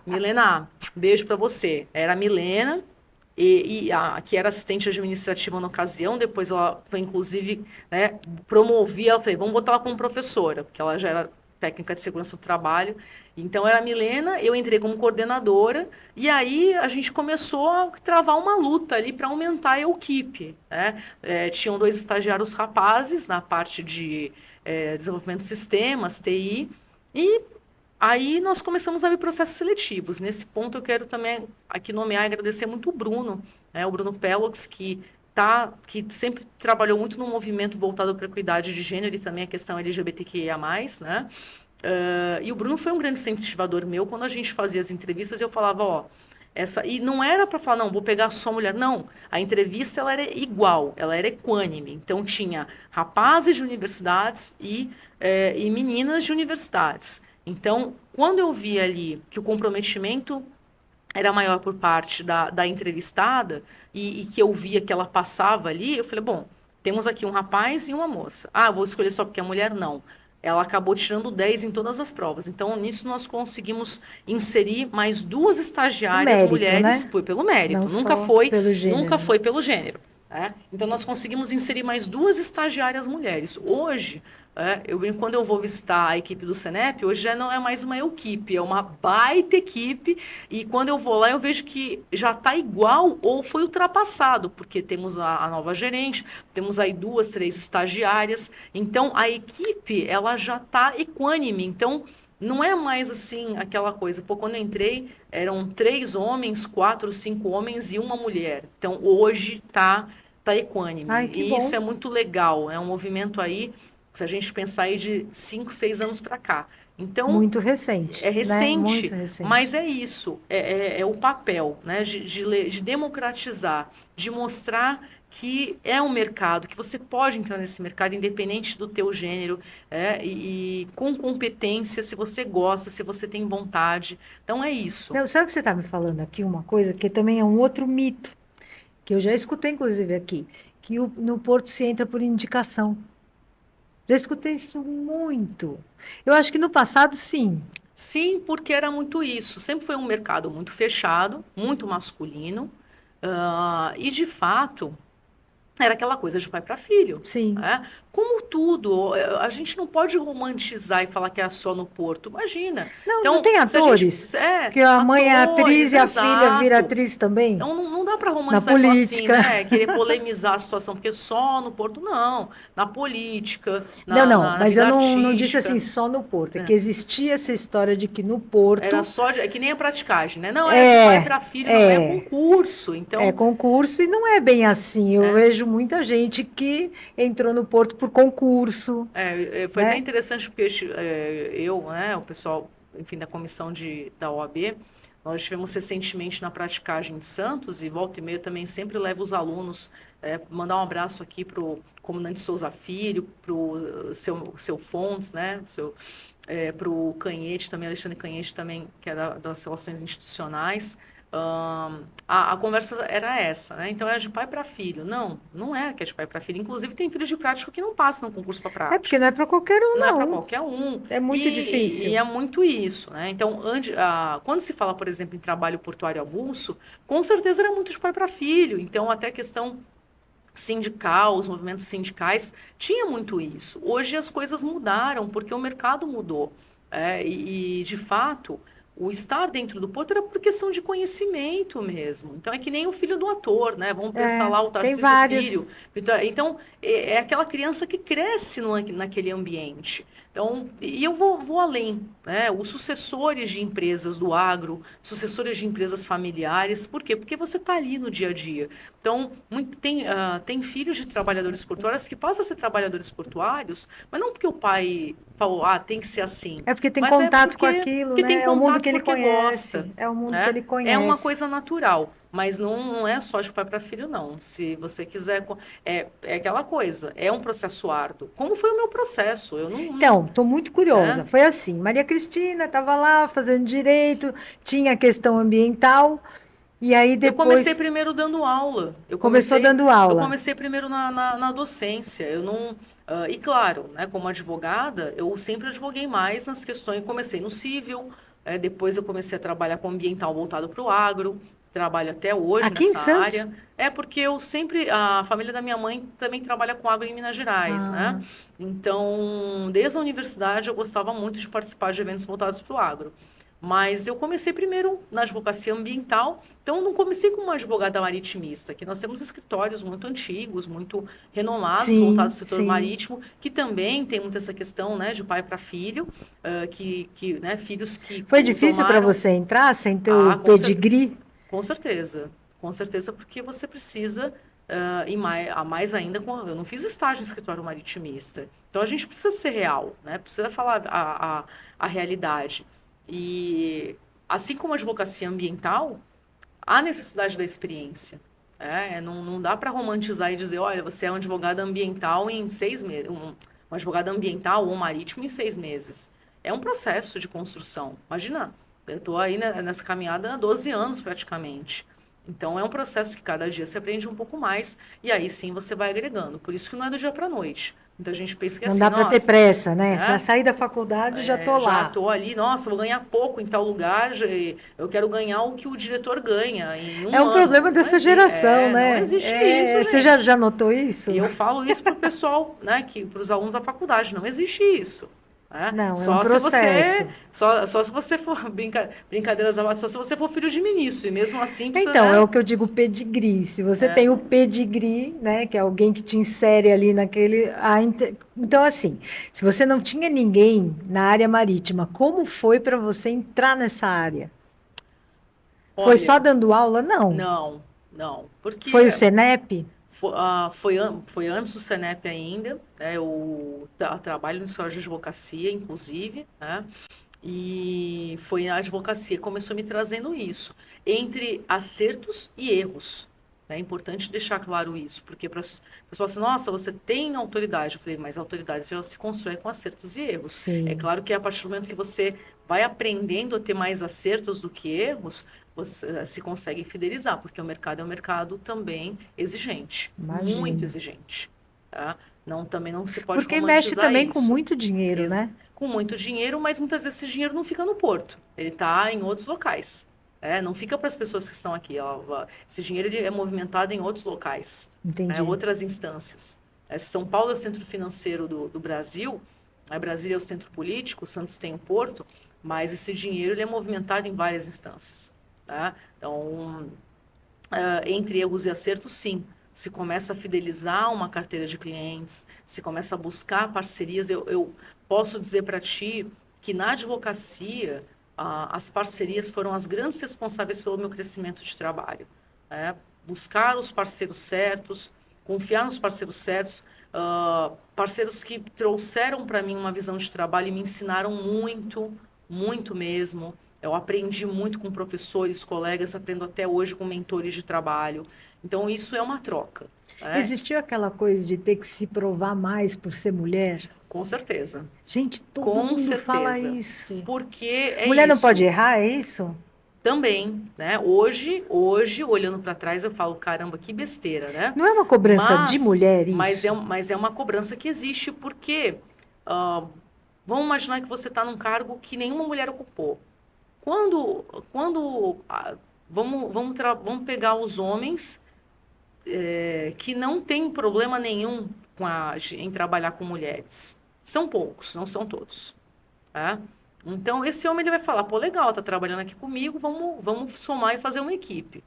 Speaker 2: Milena, beijo para você. Era a Milena, que era assistente administrativa na ocasião, depois ela foi, inclusive, né, promovida, ela falei, vamos botar ela como professora, porque ela já era técnica de segurança do trabalho. Então, era a Milena, eu entrei como coordenadora, e aí a gente começou a travar uma luta ali para aumentar a equipe. Né? Tinham 2 estagiários rapazes na parte de desenvolvimento de sistemas, TI, e aí nós começamos a ver processos seletivos. Nesse ponto eu quero também aqui nomear e agradecer muito o Bruno, né, o Bruno Pelox, que sempre trabalhou muito no movimento voltado para a equidade de gênero e também a questão LGBTQIA+, né? E o Bruno foi um grande incentivador meu quando a gente fazia as entrevistas e eu falava, ó, e não era para falar, não, vou pegar só mulher. Não, a entrevista ela era igual, ela era equânime. Então tinha rapazes de universidades e meninas de universidades. Então, quando eu vi ali que o comprometimento era maior por parte da entrevistada e que eu via que ela passava ali, eu falei, bom, temos aqui um rapaz e uma moça. Ah, vou escolher só porque é mulher? Não. Ela acabou tirando 10 em todas as provas. Então, nisso nós conseguimos inserir mais 2
Speaker 1: O
Speaker 2: estagiárias
Speaker 1: mérito,
Speaker 2: mulheres,
Speaker 1: né?
Speaker 2: foi pelo
Speaker 1: Não
Speaker 2: mérito,
Speaker 1: só pelo
Speaker 2: nunca
Speaker 1: gênero.
Speaker 2: foi pelo gênero. Né? Então, nós conseguimos inserir mais 2 estagiárias mulheres. Hoje, quando eu vou visitar a equipe do Senep, hoje já não é mais uma equipe, é uma baita equipe. E quando eu vou lá, eu vejo que já está igual ou foi ultrapassado, porque temos a nova gerente, temos aí 2, 3 estagiárias. Então, a equipe ela já está equânime. Então, não é mais assim aquela coisa. Pô, quando eu entrei, eram 3 homens, 4, 5 homens e uma mulher. Então, hoje está tá equânime.
Speaker 1: Ai, que
Speaker 2: E isso
Speaker 1: bom.
Speaker 2: é muito legal. É um movimento aí Se a gente pensar aí de 5, 6 anos para cá. Então,
Speaker 1: Muito recente.
Speaker 2: é
Speaker 1: Né?
Speaker 2: recente,
Speaker 1: Muito recente.
Speaker 2: mas é isso, é o papel, né, de democratizar, de mostrar que é um mercado, que você pode entrar nesse mercado independente do teu gênero, e com competência, se você gosta, se você tem vontade. Então é isso.
Speaker 1: Não, sabe o que você está me falando aqui? Uma coisa que também é um outro mito, que eu já escutei, inclusive, aqui, que no Porto se entra por indicação. Já escutei isso muito. Eu acho que no passado, sim.
Speaker 2: Sim, porque era muito isso. Sempre foi um mercado muito fechado, muito masculino, e de fato. Era aquela coisa de pai para filho,
Speaker 1: Sim.
Speaker 2: né? Como tudo, a gente não pode romantizar e falar que é só no Porto. Imagina.
Speaker 1: Não, não
Speaker 2: Então,
Speaker 1: tem
Speaker 2: se a gente.
Speaker 1: atores? Que a mãe é atriz
Speaker 2: Atores,
Speaker 1: e a filha vira
Speaker 2: exato.
Speaker 1: atriz também?
Speaker 2: Então, não dá para
Speaker 1: Na
Speaker 2: romantizar e falar assim,
Speaker 1: política.
Speaker 2: né? Querer polemizar a situação, porque só no Porto, não. Na política,
Speaker 1: Não,
Speaker 2: na,
Speaker 1: não,
Speaker 2: na, na
Speaker 1: mas
Speaker 2: vida
Speaker 1: eu não disse assim
Speaker 2: artística.
Speaker 1: só no Porto. É que
Speaker 2: Né?
Speaker 1: existia essa história de que no
Speaker 2: Era
Speaker 1: Porto
Speaker 2: só. É que nem a praticagem, né? Não, é de pai
Speaker 1: é,
Speaker 2: para filho, não, é
Speaker 1: é,
Speaker 2: concurso.
Speaker 1: é
Speaker 2: Então.
Speaker 1: concurso e não é bem assim. Eu
Speaker 2: É,
Speaker 1: vejo muita gente que entrou no Porto por concurso,
Speaker 2: Foi até
Speaker 1: né?
Speaker 2: interessante porque eu, né, o pessoal, enfim, da comissão da OAB, nós estivemos recentemente na praticagem de Santos e volta e meia também sempre levo os alunos, mandar um abraço aqui para o comandante Souza Filho, para o seu Fontes, né, para o Canhete também, Alexandre Canhete também, que é das relações institucionais. A conversa era essa, né? Então era de pai para filho. Não, não é que é de pai para filho. Inclusive tem filhos de prático que não passam no concurso para
Speaker 1: É porque
Speaker 2: prático.
Speaker 1: não é para qualquer um,
Speaker 2: Não é para
Speaker 1: não.
Speaker 2: qualquer um.
Speaker 1: É muito
Speaker 2: E
Speaker 1: difícil.
Speaker 2: é muito isso, né? Então, quando se fala, por exemplo, em trabalho portuário avulso, com certeza era muito de pai para filho. Então, até a questão sindical, os movimentos sindicais, tinha muito isso. Hoje as coisas mudaram, porque o mercado mudou. De fato, o estar dentro do porto era por questão de conhecimento mesmo. Então, é que nem o filho do ator, né? Vamos pensar
Speaker 1: É,
Speaker 2: lá o
Speaker 1: tem
Speaker 2: Tarcísio
Speaker 1: vários.
Speaker 2: Filho. Então, é aquela criança que cresce naquele ambiente. Então, e eu vou além, né? Os sucessores de empresas do agro, sucessores de empresas familiares, por quê? Porque você está ali no dia a dia. Então, tem filhos de trabalhadores portuários que passam a ser trabalhadores portuários, mas não porque o pai falou, tem que ser assim,
Speaker 1: É porque tem
Speaker 2: mas é
Speaker 1: contato com
Speaker 2: porque
Speaker 1: aquilo,
Speaker 2: tem
Speaker 1: né? É o mundo
Speaker 2: contato
Speaker 1: que ele
Speaker 2: porque gosta,
Speaker 1: conhece. É o mundo que
Speaker 2: né?
Speaker 1: ele
Speaker 2: É uma
Speaker 1: conhece.
Speaker 2: coisa natural, mas não é só de pai para filho, não. Se você quiser, é aquela coisa, é um processo árduo. Como foi o meu processo? Eu
Speaker 1: Então, estou muito curiosa.
Speaker 2: né?
Speaker 1: Foi assim, Maria Cristina estava lá fazendo direito, tinha a questão ambiental, e aí
Speaker 2: Eu comecei
Speaker 1: depois
Speaker 2: primeiro dando aula.
Speaker 1: começou dando
Speaker 2: Eu
Speaker 1: aula.
Speaker 2: comecei primeiro na docência. Eu não, e claro, né, como advogada, eu sempre advoguei mais nas questões. Comecei no civil, depois eu comecei a trabalhar com ambiental voltado para o agro. Trabalho até hoje
Speaker 1: Aqui em
Speaker 2: nessa
Speaker 1: Santos?
Speaker 2: área. É porque a família da minha mãe também trabalha com agro em Minas Gerais, né?
Speaker 1: Ah,
Speaker 2: Então, desde a universidade eu gostava muito de participar de eventos voltados para o agro. Mas eu comecei primeiro na advocacia ambiental, então eu não comecei como uma advogada maritimista, que nós temos escritórios muito antigos, muito renomados, voltados
Speaker 1: sim,
Speaker 2: ao setor
Speaker 1: sim.
Speaker 2: marítimo, que também tem muito essa questão, né, de pai para filho, né, filhos que
Speaker 1: Foi difícil para
Speaker 2: tomaram
Speaker 1: você entrar sem ter o
Speaker 2: a, com, cer-
Speaker 1: pedigree?
Speaker 2: com certeza, porque você precisa, a mais ainda, eu não fiz estágio em escritório maritimista, então a gente precisa ser real, né, precisa falar a realidade. E assim como a advocacia ambiental, há necessidade da experiência. Não dá para romantizar e dizer, olha, você é um advogado ambiental em 6 meses, um advogado ambiental ou marítimo em 6 meses. É um processo de construção. Imagina, eu estou aí nessa caminhada há 12 anos praticamente. Então, é um processo que cada dia se aprende um pouco mais e aí sim você vai agregando. Por isso que não é do dia para a noite. Muita gente pensa que é
Speaker 1: Não
Speaker 2: assim,
Speaker 1: dá para ter
Speaker 2: nossa,
Speaker 1: pressa, né? Se eu
Speaker 2: né?
Speaker 1: sair da faculdade, já tô
Speaker 2: Já
Speaker 1: lá.
Speaker 2: estou ali, nossa, vou ganhar pouco em tal lugar, eu quero ganhar o que o diretor ganha em
Speaker 1: É
Speaker 2: um
Speaker 1: um
Speaker 2: ano.
Speaker 1: problema dessa geração,
Speaker 2: Não
Speaker 1: né?
Speaker 2: existe isso,
Speaker 1: Você já,
Speaker 2: gente.
Speaker 1: já notou isso?
Speaker 2: E eu falo isso para o pessoal, né, para os alunos da faculdade, não existe isso. Né?
Speaker 1: Não, é um processo.
Speaker 2: Só se você for, brincadeiras à parte, só se você for filho de ministro, e mesmo assim precisa,
Speaker 1: Então, é
Speaker 2: né?
Speaker 1: o que eu digo pedigree. Se você tem o pedigree, né, que é alguém que te insere ali naquele. Então, assim, se você não tinha ninguém na área marítima, como foi para você entrar nessa área? Foi
Speaker 2: Olha,
Speaker 1: só dando aula? Não.
Speaker 2: não,
Speaker 1: Foi o
Speaker 2: porque
Speaker 1: Senep?
Speaker 2: Foi antes do Senep ainda, eu trabalho no escritório de advocacia, inclusive, né? E foi a advocacia que começou me trazendo isso, entre acertos e erros. É importante deixar claro isso, porque para as pessoas assim, nossa, você tem autoridade. Eu falei, mas a autoridade ela se constrói com acertos e erros. É
Speaker 1: Sim,
Speaker 2: claro que a partir do momento que você vai aprendendo a ter mais acertos do que erros, você se consegue fidelizar, porque o mercado é um mercado também exigente, muito
Speaker 1: imagino.
Speaker 2: exigente, tá? Não, também não se pode
Speaker 1: Porque mexe
Speaker 2: romantizar
Speaker 1: também com
Speaker 2: isso.
Speaker 1: muito dinheiro, né?
Speaker 2: Com muito dinheiro, mas muitas vezes esse dinheiro não fica no porto, ele está em outros locais. Não fica para as pessoas que estão aqui. Ó, esse dinheiro ele é movimentado em outros locais,
Speaker 1: Entendi.
Speaker 2: outras instâncias. São Paulo é o centro financeiro do Brasil, Brasília é o centro político, Santos tem o porto, mas esse dinheiro ele é movimentado em várias instâncias. Tá? Então, entre erros e acertos, sim. Se começa a fidelizar uma carteira de clientes, se começa a buscar parcerias. Eu posso dizer para ti que na advocacia, as parcerias foram as grandes responsáveis pelo meu crescimento de trabalho. Buscar os parceiros certos, confiar nos parceiros certos, parceiros que trouxeram para mim uma visão de trabalho e me ensinaram muito, muito mesmo. Eu aprendi muito com professores, colegas, aprendo até hoje com mentores de trabalho. Então, isso é uma troca, né?
Speaker 1: Existiu aquela coisa de ter que se provar mais por ser mulher?
Speaker 2: Com certeza.
Speaker 1: Gente, todo
Speaker 2: Com
Speaker 1: mundo fala
Speaker 2: certeza.
Speaker 1: isso.
Speaker 2: Porque é
Speaker 1: Mulher não pode
Speaker 2: isso
Speaker 1: errar, é isso?
Speaker 2: também, né? Hoje, olhando para trás, eu falo, caramba, que besteira, né?
Speaker 1: Não é uma cobrança de
Speaker 2: Mas,
Speaker 1: mulher
Speaker 2: mas, é,
Speaker 1: isso?
Speaker 2: mas é uma cobrança que existe, porque ah, vamos imaginar que você está num cargo que nenhuma mulher ocupou. Quando vamos pegar os homens que não têm problema nenhum em trabalhar com mulheres. São poucos, não são todos. Tá? Então, esse homem ele vai falar, pô, legal, tá trabalhando aqui comigo, vamos somar e fazer uma equipe.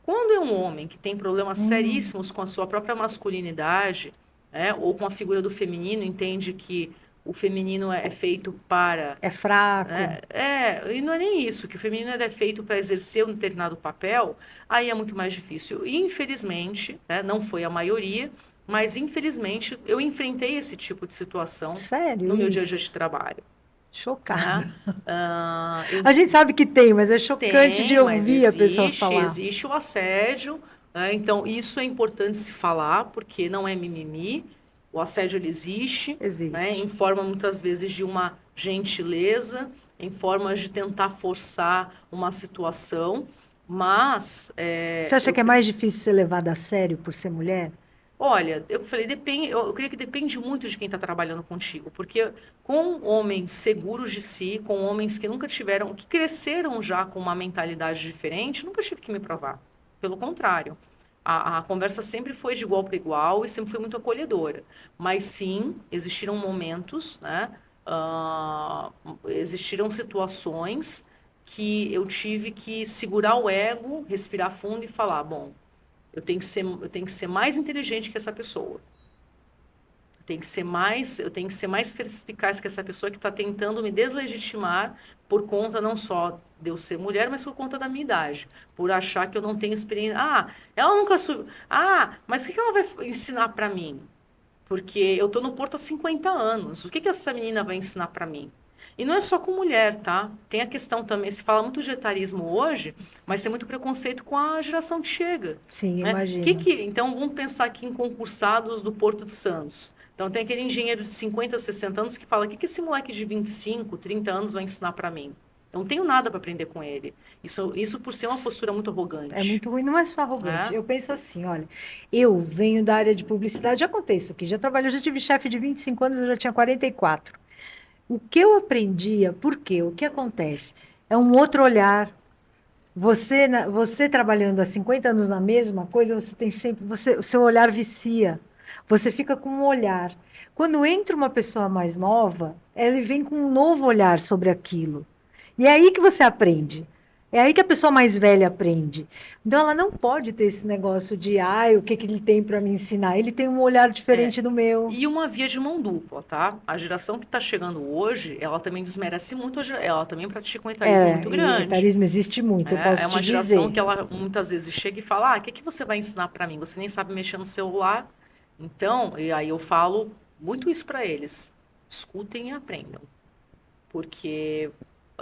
Speaker 2: Quando é um homem que tem problemas
Speaker 1: Hum,
Speaker 2: seríssimos com a sua própria masculinidade, ou com a figura do feminino, entende que o feminino é feito para
Speaker 1: é fraco.
Speaker 2: e não é nem isso, que o feminino é feito para exercer um determinado papel, aí é muito mais difícil. E, infelizmente, né, não foi a maioria, mas infelizmente eu enfrentei esse tipo de situação
Speaker 1: Sério
Speaker 2: no meu dia a dia
Speaker 1: isso?
Speaker 2: de trabalho. Né?
Speaker 1: Chocada.
Speaker 2: Ah,
Speaker 1: A gente sabe que tem, mas é chocante de
Speaker 2: tem, mas
Speaker 1: ouvir a pessoa
Speaker 2: existe,
Speaker 1: falar.
Speaker 2: existe o assédio, né? Então, isso é importante se falar, porque não é mimimi. O assédio ele existe, né?
Speaker 1: Existe.
Speaker 2: Em forma muitas vezes de uma gentileza, em formas de tentar forçar uma situação, mas
Speaker 1: Você acha que é mais difícil ser levada a sério por ser mulher?
Speaker 2: olha, eu falei, depende, eu creio que depende muito de quem está trabalhando contigo, porque com homens seguros de si, com homens que nunca tiveram, que cresceram já com uma mentalidade diferente, nunca tive que me provar. Pelo contrário, a conversa sempre foi de igual para igual e sempre foi muito acolhedora. Mas sim, existiram momentos, né? Existiram situações que eu tive que segurar o ego, respirar fundo e falar, bom, eu tenho que ser mais inteligente que essa pessoa. Eu tenho que ser mais perspicaz que essa pessoa que está tentando me deslegitimar por conta não só de eu ser mulher, mas por conta da minha idade. Por achar que eu não tenho experiência. Ah, ela nunca subiu. Ah, mas o que ela vai ensinar para mim? Porque eu estou no Porto há 50 anos. O que essa menina vai ensinar para mim? E não é só com mulher, tá? Tem a questão também, se fala muito de etarismo hoje, mas tem muito preconceito com a geração que chega.
Speaker 1: Sim,
Speaker 2: Né?
Speaker 1: imagino.
Speaker 2: Então, vamos pensar aqui em concursados do Porto de Santos. Então, tem aquele engenheiro de 50, 60 anos que fala: o que esse moleque de 25, 30 anos vai ensinar para mim? Eu não tenho nada para aprender com ele. Isso por ser uma postura muito
Speaker 1: É
Speaker 2: arrogante.
Speaker 1: muito ruim, não é só arrogante.
Speaker 2: Né?
Speaker 1: Eu penso assim, olha, eu venho da área de publicidade, já contei isso aqui, já trabalhei, já tive chefe de 25 anos, eu já tinha 44. O que eu aprendia, por quê? O que acontece? É um outro olhar. Você trabalhando há 50 anos na mesma coisa, você tem sempre, o seu olhar vicia. Você fica com um olhar. Quando entra uma pessoa mais nova, ele vem com um novo olhar sobre aquilo. E é aí que você aprende. É aí que a pessoa mais velha aprende. Então, ela não pode ter esse negócio de, o que que ele tem para me ensinar? Ele tem um olhar
Speaker 2: É,
Speaker 1: diferente do meu.
Speaker 2: e uma via de mão dupla, tá? A geração que está chegando hoje, ela também desmerece muito, ela também pratica um etarismo muito grande.
Speaker 1: Etarismo existe muito, eu
Speaker 2: É
Speaker 1: posso te
Speaker 2: uma geração
Speaker 1: dizer.
Speaker 2: que ela muitas vezes chega e fala: o que que você vai ensinar para mim? Você nem sabe mexer no celular. Então, e aí eu falo muito isso para eles: escutem e aprendam, porque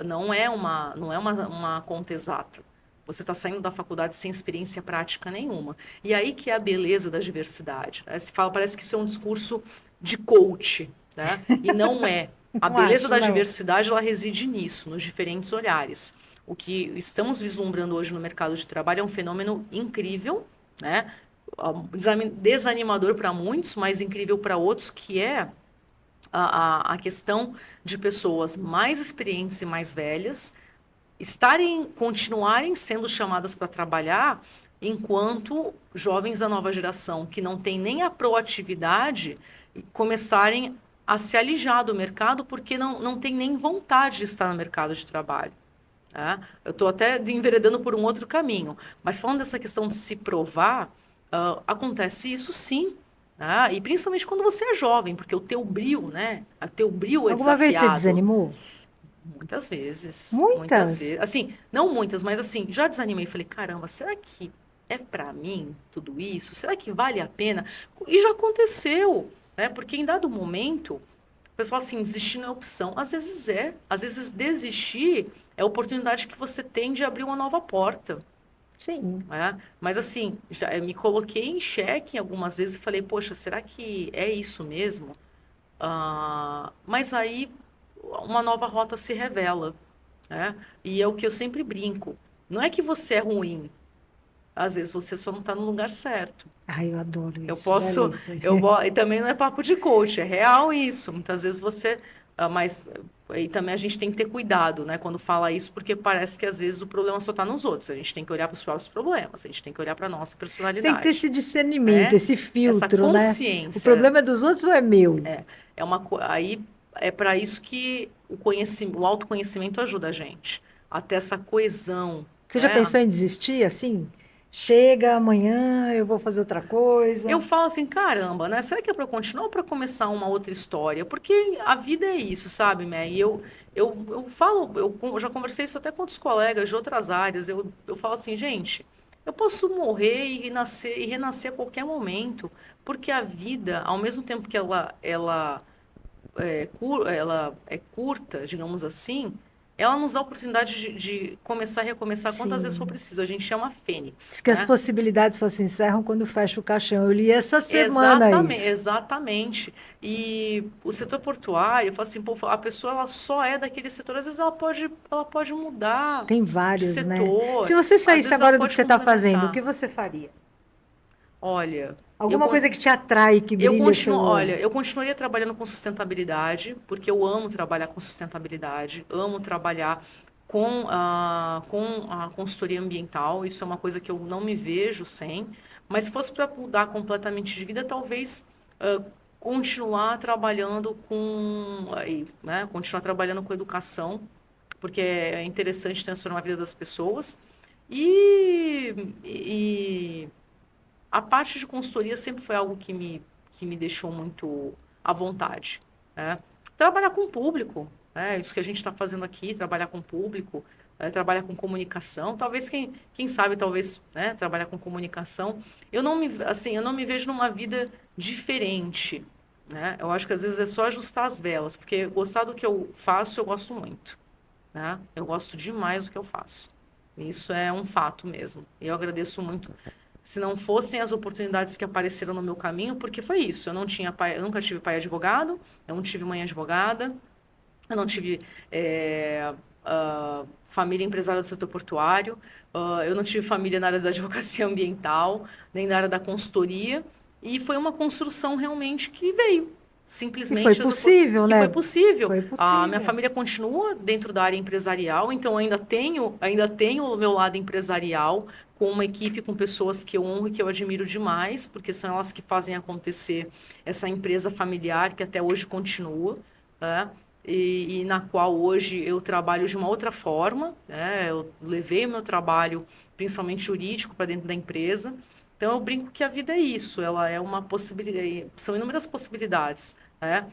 Speaker 2: não é uma conta exata. Você está saindo da faculdade sem experiência prática nenhuma. E aí que é a beleza da diversidade. Né? Se fala, parece que isso é um discurso de coach, né? E não é. A
Speaker 1: Não
Speaker 2: beleza
Speaker 1: acho,
Speaker 2: da
Speaker 1: não.
Speaker 2: diversidade, ela reside nisso, nos diferentes olhares. O que estamos vislumbrando hoje no mercado de trabalho é um fenômeno incrível, né? Desanimador para muitos, mas incrível para outros, que é a questão de pessoas mais experientes e mais velhas continuarem sendo chamadas para trabalhar, enquanto jovens da nova geração, que não têm nem a proatividade, começarem a se alijar do mercado porque não tem nem vontade de estar no mercado de trabalho. Tá? Eu estou até enveredando por um outro caminho, mas falando dessa questão de se provar, acontece isso sim. Tá? E principalmente quando você é jovem, porque o teu brio, né? O teu brio é
Speaker 1: Alguma vez você
Speaker 2: desafiado.
Speaker 1: desanimou?
Speaker 2: Muitas vezes, muitas
Speaker 1: Muitas.
Speaker 2: vezes. Assim, não muitas, mas assim, já desanimei. Falei, caramba, será que é para mim tudo isso? Será que vale a pena? E já aconteceu, né? Porque em dado momento, o pessoal assim, desistir não é opção. Às vezes é. Às vezes desistir é a oportunidade que você tem de abrir uma nova porta,
Speaker 1: Sim.
Speaker 2: né? Mas assim, já me coloquei em xeque algumas vezes e falei, poxa, será que é isso mesmo? Mas aí uma nova rota se revela, né? E é o que eu sempre brinco. Não é que você é ruim, às vezes você só não está no lugar certo.
Speaker 1: Ai, eu adoro
Speaker 2: Eu
Speaker 1: isso.
Speaker 2: posso,
Speaker 1: Delícia.
Speaker 2: e também não é papo de coach, é real isso. Muitas vezes mas e também a gente tem que ter cuidado, né, quando fala isso, porque parece que às vezes o problema só está nos outros. A gente tem que olhar para os próprios problemas, a gente tem que olhar para a nossa
Speaker 1: Você tem que ter
Speaker 2: personalidade,
Speaker 1: esse discernimento,
Speaker 2: né?
Speaker 1: esse
Speaker 2: Essa
Speaker 1: filtro, né? O
Speaker 2: consciência
Speaker 1: problema é dos outros ou é meu?
Speaker 2: aí é para isso que o autoconhecimento ajuda a gente a ter essa coesão,
Speaker 1: Você já
Speaker 2: né?
Speaker 1: pensou em desistir assim? Chega amanhã, eu vou fazer outra
Speaker 2: Eu
Speaker 1: coisa.
Speaker 2: falo assim, caramba, né? Será que é para continuar ou para começar uma outra história? Porque a vida é isso, sabe, Mé? E eu falo, eu já conversei isso até com outros colegas de outras áreas. Eu falo assim, gente, eu posso morrer e renascer a qualquer momento, porque a vida, ao mesmo tempo que ela é curta, digamos assim, ela nos dá a oportunidade de começar e recomeçar quantas vezes for
Speaker 1: Sim.
Speaker 2: preciso. A gente chama
Speaker 1: Diz
Speaker 2: fênix,
Speaker 1: que as
Speaker 2: né?
Speaker 1: possibilidades só se encerram quando fecha o caixão. Eu li essa semana
Speaker 2: Exatamente,
Speaker 1: isso.
Speaker 2: exatamente. E o setor portuário, eu falo assim, pô, a pessoa ela só é daquele setor, às vezes ela pode mudar
Speaker 1: Tem
Speaker 2: de
Speaker 1: vários, né? Se
Speaker 2: setor,
Speaker 1: você
Speaker 2: às
Speaker 1: saísse
Speaker 2: vezes ela
Speaker 1: agora do que
Speaker 2: pode
Speaker 1: você está fazendo, o que
Speaker 2: complementar.
Speaker 1: você faria?
Speaker 2: Olha, eu,
Speaker 1: Alguma
Speaker 2: con-
Speaker 1: coisa que te atrai, que brilha seu olho?
Speaker 2: eu continuaria trabalhando com sustentabilidade, porque eu amo trabalhar com sustentabilidade, amo trabalhar com a consultoria ambiental, isso é uma coisa que eu não me vejo sem, mas se fosse para mudar completamente de vida, talvez ah, continuar trabalhando continuar trabalhando com educação, porque é interessante transformar a vida das pessoas, e a parte de consultoria sempre foi algo que me deixou muito à vontade, né? Trabalhar com o público, né? Isso que a gente está fazendo aqui, trabalhar com o público, trabalhar com comunicação, talvez quem sabe, talvez, né, trabalhar com comunicação. Eu não me vejo numa vida diferente, né? Eu acho que às vezes é só ajustar as velas, porque gostar do que eu faço, eu gosto muito, né? Eu gosto demais do que eu faço. Isso é um fato mesmo. E eu agradeço muito. Se não fossem as oportunidades que apareceram no meu caminho, porque foi isso. Eu não tinha pai, eu nunca tive pai advogado, eu não tive mãe advogada, eu não tive família empresária do setor portuário, eu não tive família na área da advocacia ambiental, nem na área da consultoria, e foi uma construção realmente que veio.
Speaker 1: E foi
Speaker 2: Simplesmente
Speaker 1: possível,
Speaker 2: que
Speaker 1: né?
Speaker 2: foi possível.
Speaker 1: Foi
Speaker 2: A minha
Speaker 1: possível.
Speaker 2: família continua dentro da área empresarial, então ainda tenho o meu lado empresarial, com uma equipe, com pessoas que eu honro e que eu admiro demais, porque são elas que fazem acontecer essa empresa familiar que até hoje continua, né? e na qual hoje eu trabalho de uma outra forma, né? Eu levei o meu trabalho, principalmente jurídico, para dentro da empresa. Então, eu brinco que a vida é isso, ela é uma possibilidade, são inúmeras possibilidades, né?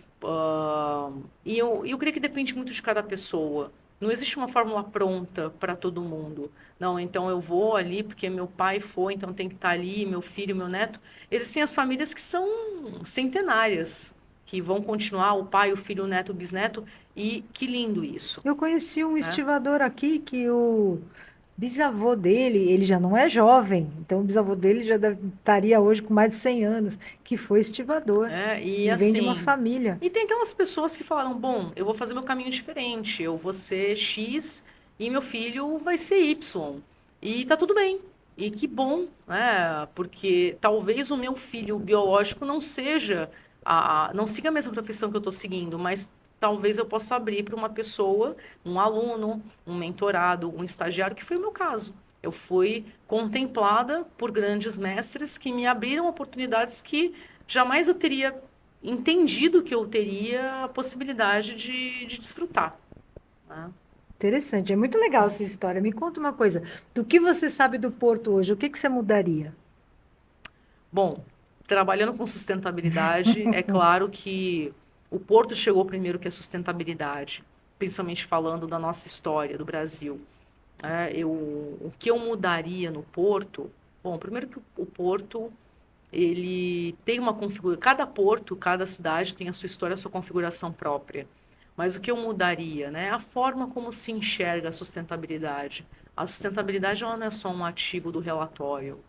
Speaker 2: E eu creio que depende muito de cada pessoa. Não existe uma fórmula pronta para todo mundo. Não, então eu vou ali porque meu pai foi, então tem que estar ali, meu filho, meu neto. Existem as famílias que são centenárias, que vão continuar, o pai, o filho, o neto, o bisneto, e que lindo isso,
Speaker 1: Eu conheci um
Speaker 2: né?
Speaker 1: estivador aqui que o bisavô dele, ele já não é jovem, então o bisavô dele estaria hoje com mais de 100 anos, que foi estivador.
Speaker 2: E
Speaker 1: E vem de uma
Speaker 2: assim,
Speaker 1: família.
Speaker 2: e tem aquelas pessoas que falaram, bom, eu vou fazer meu caminho diferente, eu vou ser X e meu filho vai ser Y. E tá tudo bem. E que bom, né? Porque talvez o meu filho biológico não seja não siga a mesma profissão que eu estou seguindo, mas talvez eu possa abrir para uma pessoa, um aluno, um mentorado, um estagiário, que foi o meu caso. Eu fui contemplada por grandes mestres que me abriram oportunidades que jamais eu teria entendido que eu teria a possibilidade de desfrutar, né?
Speaker 1: Interessante, é muito legal a sua história. Me conta uma coisa, do que você sabe do Porto hoje, o que que você mudaria?
Speaker 2: Bom, trabalhando com sustentabilidade, é claro que o Porto chegou primeiro que a sustentabilidade, principalmente falando da nossa história, do Brasil. O que eu mudaria no Porto? Bom, primeiro que o Porto, ele tem uma configuração. Cada porto, cada cidade tem a sua história, a sua configuração própria. Mas o que eu mudaria, né? A forma como se enxerga a sustentabilidade. A sustentabilidade ela não é só um ativo do relatório.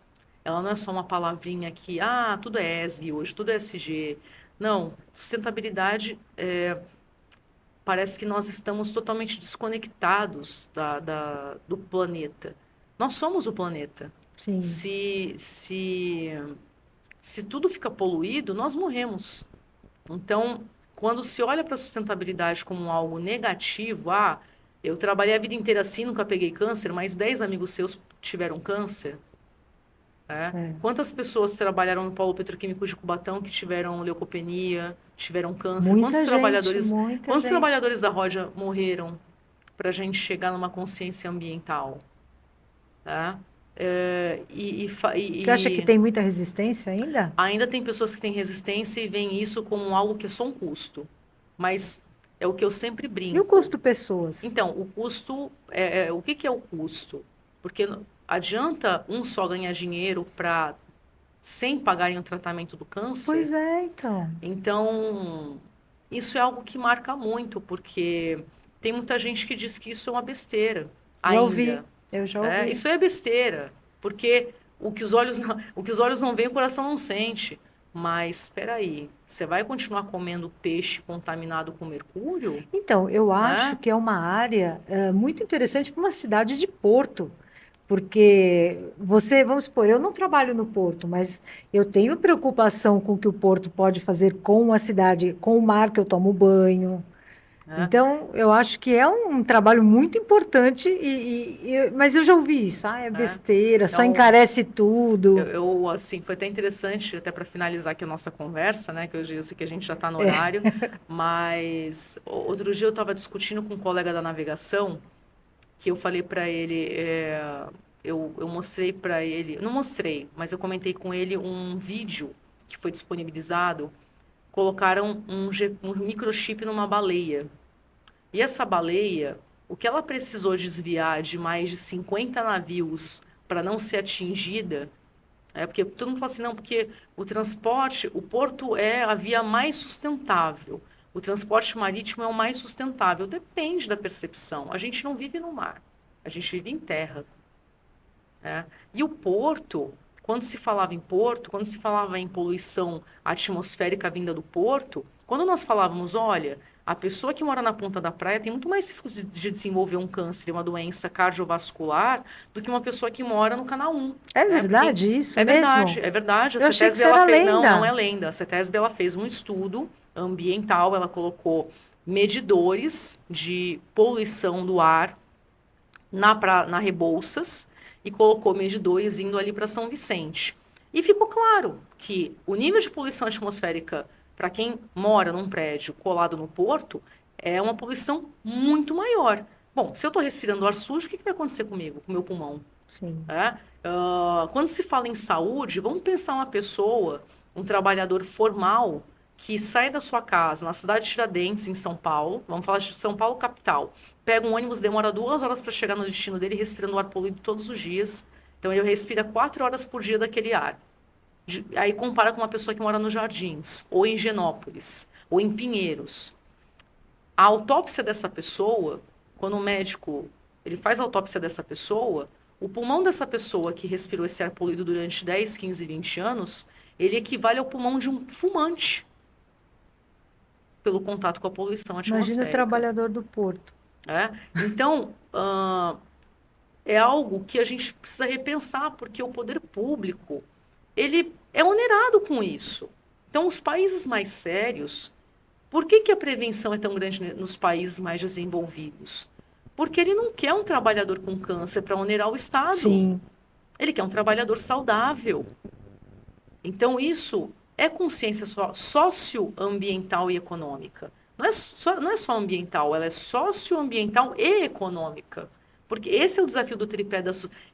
Speaker 2: Ela não é só uma palavrinha que, tudo é ESG hoje, tudo é SG. Não, sustentabilidade parece que nós estamos totalmente desconectados do planeta. Nós somos o planeta.
Speaker 1: Sim,
Speaker 2: Se, se se tudo fica poluído, nós morremos. Então, quando se olha para a sustentabilidade como algo negativo, eu trabalhei a vida inteira assim, nunca peguei câncer, mas 10 amigos seus tiveram câncer, né?
Speaker 1: é.
Speaker 2: Quantas pessoas trabalharam no polo petroquímico de Cubatão que tiveram leucopenia, tiveram câncer?
Speaker 1: Muita
Speaker 2: Quantos
Speaker 1: gente.
Speaker 2: trabalhadores da roda morreram para a gente chegar numa consciência ambiental, né?
Speaker 1: Você acha que tem muita resistência ainda?
Speaker 2: Ainda tem pessoas que têm resistência e veem isso como algo que é só um custo. Mas é o que eu sempre
Speaker 1: E o
Speaker 2: brinco.
Speaker 1: custo pessoas?
Speaker 2: Então, o custo, o que que é o custo? Porque adianta um só ganhar dinheiro para sem pagarem o tratamento do câncer?
Speaker 1: Pois é, então.
Speaker 2: Então, isso é algo que marca muito, porque tem muita gente que diz que isso é uma besteira
Speaker 1: Já ouvi,
Speaker 2: ainda.
Speaker 1: eu já ouvi.
Speaker 2: Isso é besteira, porque o que os olhos não veem, o coração não sente. Mas espera aí, você vai continuar comendo peixe contaminado com mercúrio,
Speaker 1: Então, eu acho
Speaker 2: né?
Speaker 1: que é uma área muito interessante para uma cidade de porto, porque você, vamos supor, eu não trabalho no porto, mas eu tenho preocupação com o que o porto pode fazer com a cidade, com o mar que eu tomo banho.
Speaker 2: Né?
Speaker 1: Então, eu acho que é um trabalho muito importante, mas eu já ouvi isso, é
Speaker 2: Né?
Speaker 1: besteira, só
Speaker 2: Então,
Speaker 1: encarece tudo.
Speaker 2: assim, foi até interessante, até para finalizar aqui a nossa conversa, né? Que hoje eu sei que a gente já está no
Speaker 1: É,
Speaker 2: horário, mas outro dia eu estava discutindo com um colega da navegação, que eu falei para ele, eu mostrei para ele, não mostrei, mas eu comentei com ele um vídeo que foi disponibilizado. Colocaram um microchip numa baleia. E essa baleia, o que ela precisou desviar de mais de 50 navios para não ser atingida, porque todo mundo fala assim, não, porque o transporte, o porto é a via mais sustentável. O transporte marítimo é o mais sustentável. Depende da percepção. A gente não vive no mar, a gente vive em terra, né? E o porto, quando se falava em porto, quando se falava em poluição atmosférica vinda do porto, quando nós falávamos, olha, a pessoa que mora na ponta da praia tem muito mais riscos de desenvolver um câncer e uma doença cardiovascular do que uma pessoa que mora no Canal 1,
Speaker 1: é
Speaker 2: né? Porque
Speaker 1: verdade isso mesmo?
Speaker 2: é verdade. A
Speaker 1: Eu achei que
Speaker 2: CETESB,
Speaker 1: isso
Speaker 2: ela
Speaker 1: era
Speaker 2: fez, não, não é
Speaker 1: lenda.
Speaker 2: lenda. A CETESB, ela fez um estudo ambiental, ela colocou medidores de poluição do ar na Rebouças e colocou medidores indo ali para São Vicente. E ficou claro que o nível de poluição atmosférica para quem mora num prédio colado no porto é uma poluição muito maior. Bom, se eu estou respirando ar sujo, o que vai acontecer comigo, com o meu pulmão?
Speaker 1: Sim.
Speaker 2: Quando se fala em saúde, vamos pensar uma pessoa, um trabalhador formal, que sai da sua casa, na cidade de Tiradentes, em São Paulo, vamos falar de São Paulo capital, pega um ônibus, demora 2 horas para chegar no destino dele, respirando ar poluído todos os dias. Então ele respira 4 horas por dia daquele ar. Aí compara com uma pessoa que mora nos Jardins, ou em Genópolis, ou em Pinheiros. A autópsia dessa pessoa, quando o médico ele faz a autópsia dessa pessoa, o pulmão dessa pessoa que respirou esse ar poluído durante 10, 15, 20 anos, ele equivale ao pulmão de um fumante pelo contato com a poluição
Speaker 1: Imagina o
Speaker 2: atmosférica.
Speaker 1: trabalhador do porto.
Speaker 2: Então, é algo que a gente precisa repensar, porque o poder público ele é onerado com isso. Então, os países mais sérios, por que que a prevenção é tão grande nos países mais desenvolvidos? Porque ele não quer um trabalhador com câncer para onerar o Estado.
Speaker 1: Sim.
Speaker 2: Ele quer um trabalhador saudável. Então, isso é consciência socioambiental e econômica. Não é só ambiental, ela é socioambiental e econômica. Porque esse é o desafio do tripé,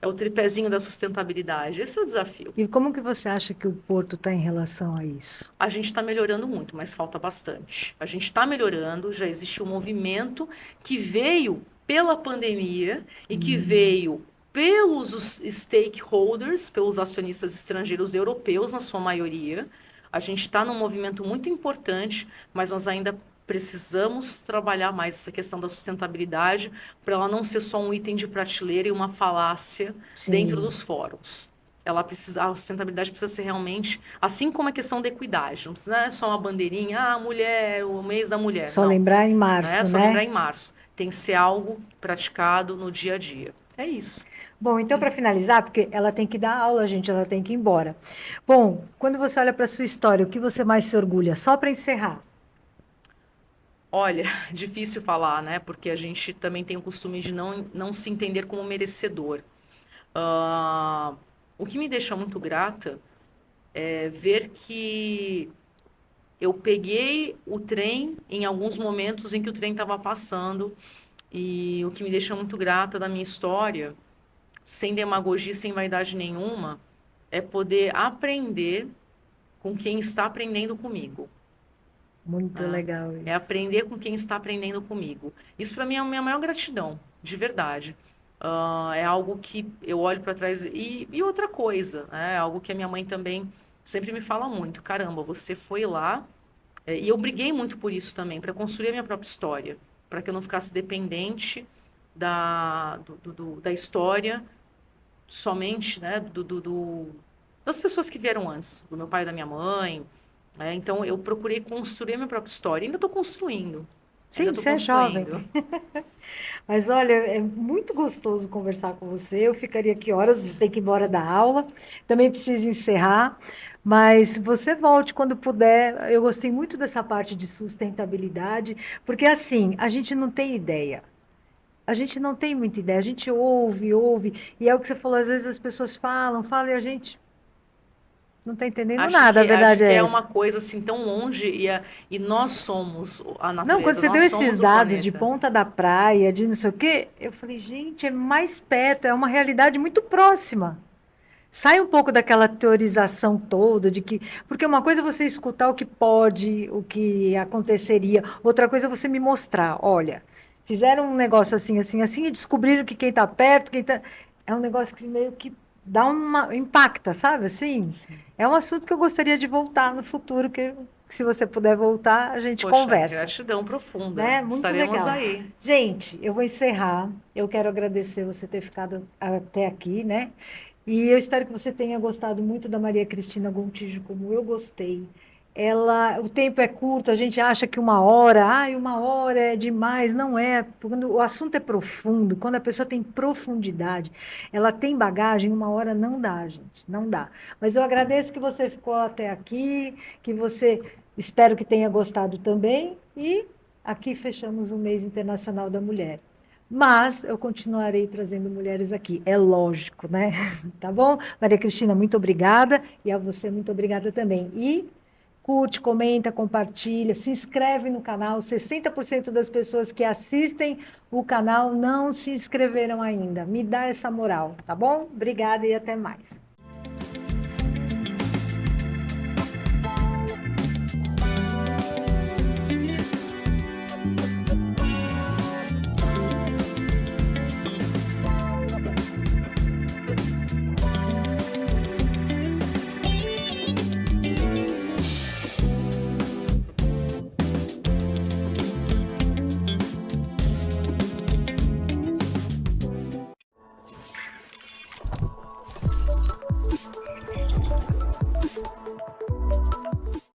Speaker 2: é o tripézinho da sustentabilidade. Esse é o desafio.
Speaker 1: E como que você acha que o porto está em relação a isso?
Speaker 2: A gente está melhorando muito, mas falta bastante. A gente está melhorando, já existe um movimento que veio pela pandemia e que veio pelos stakeholders, pelos acionistas estrangeiros europeus, na sua maioria. A gente está num movimento muito importante, mas nós ainda precisamos trabalhar mais essa questão da sustentabilidade para ela não ser só um item de prateleira e uma falácia dentro
Speaker 1: Sim.
Speaker 2: dos fóruns. A sustentabilidade precisa ser realmente, assim como a questão da equidade, não é só uma bandeirinha, mulher, o mês da mulher,
Speaker 1: Só
Speaker 2: não,
Speaker 1: lembrar em
Speaker 2: não é
Speaker 1: março,
Speaker 2: só lembrar
Speaker 1: né?
Speaker 2: em março, tem que ser algo praticado no dia a dia. É isso.
Speaker 1: Bom, então para finalizar, porque ela tem que dar aula, gente, ela tem que ir embora. Bom, quando você olha para sua história, o que você mais se orgulha? Só para encerrar.
Speaker 2: Olha, difícil falar, né? Porque a gente também tem o costume de não se entender como merecedor. Ah, o que me deixa muito grata é ver que eu peguei o trem em alguns momentos em que o trem estava passando, e o que me deixa muito grata da minha história, sem demagogia, sem vaidade nenhuma, é poder aprender com quem está aprendendo comigo.
Speaker 1: Muito
Speaker 2: Né?
Speaker 1: legal
Speaker 2: É
Speaker 1: isso.
Speaker 2: aprender com quem está aprendendo comigo. Isso para mim é a minha maior gratidão, de verdade. É algo que eu olho para trás. E outra coisa, né? É algo que a minha mãe também sempre me fala muito. Caramba, você foi lá. E eu briguei muito por isso também, para construir a minha própria história, para que eu não ficasse dependente da história somente, né, das pessoas que vieram antes, do meu pai e da minha mãe. Então, eu procurei construir a minha própria história. Ainda estou construindo. Ainda
Speaker 1: Sim,
Speaker 2: estou
Speaker 1: você é jovem.
Speaker 2: construindo.
Speaker 1: Mas olha, é muito gostoso conversar com você. Eu ficaria aqui horas, você tem que ir embora da aula. Também preciso encerrar. Mas você volte quando puder. Eu gostei muito dessa parte de sustentabilidade, porque assim, a gente não tem ideia. A gente não tem muita ideia. A gente ouve, ouve, e é o que você falou, às vezes as pessoas falam, e a gente não está entendendo nada, a
Speaker 2: Acho
Speaker 1: verdade
Speaker 2: que
Speaker 1: é
Speaker 2: é
Speaker 1: essa.
Speaker 2: uma coisa assim tão longe e nós somos a
Speaker 1: Não, quando
Speaker 2: natureza,
Speaker 1: você deu
Speaker 2: nós
Speaker 1: esses
Speaker 2: somos o
Speaker 1: dados de
Speaker 2: planeta.
Speaker 1: ponta da praia, de não sei o quê, eu falei, gente, é mais perto, é uma realidade muito próxima. Sai um pouco daquela teorização toda de que. Porque uma coisa é você escutar o que pode, o que aconteceria, outra coisa é você me mostrar. Olha, fizeram um negócio assim, assim, assim, e descobriram que quem está perto, quem está. É um negócio que meio que dá uma. Impacta, sabe? Assim,
Speaker 2: Sim.
Speaker 1: é um assunto que eu gostaria de voltar no futuro, que se você puder voltar, a gente
Speaker 2: Poxa,
Speaker 1: conversa.
Speaker 2: gratidão profunda.
Speaker 1: Né? Muito
Speaker 2: Estaremos
Speaker 1: legal.
Speaker 2: aí.
Speaker 1: Gente, eu vou encerrar. Eu quero agradecer você ter ficado até aqui, né? E eu espero que você tenha gostado muito da Maria Cristina Gontijo, como eu gostei. O tempo é curto, a gente acha que 1 hora, ai, 1 hora é demais. Não é, quando o assunto é profundo, quando a pessoa tem profundidade, ela tem bagagem, 1 hora não dá, gente, não dá. Mas eu agradeço que você ficou até aqui, que você, espero que tenha gostado também, e aqui fechamos o Mês Internacional da Mulher. Mas eu continuarei trazendo mulheres aqui, é lógico, né? Tá bom? Maria Cristina, muito obrigada. E a você, muito obrigada também. E Curte, comenta, compartilha, se inscreve no canal. 60% das pessoas que assistem o canal não se inscreveram ainda. Me dá essa moral, tá bom? Obrigada e até mais.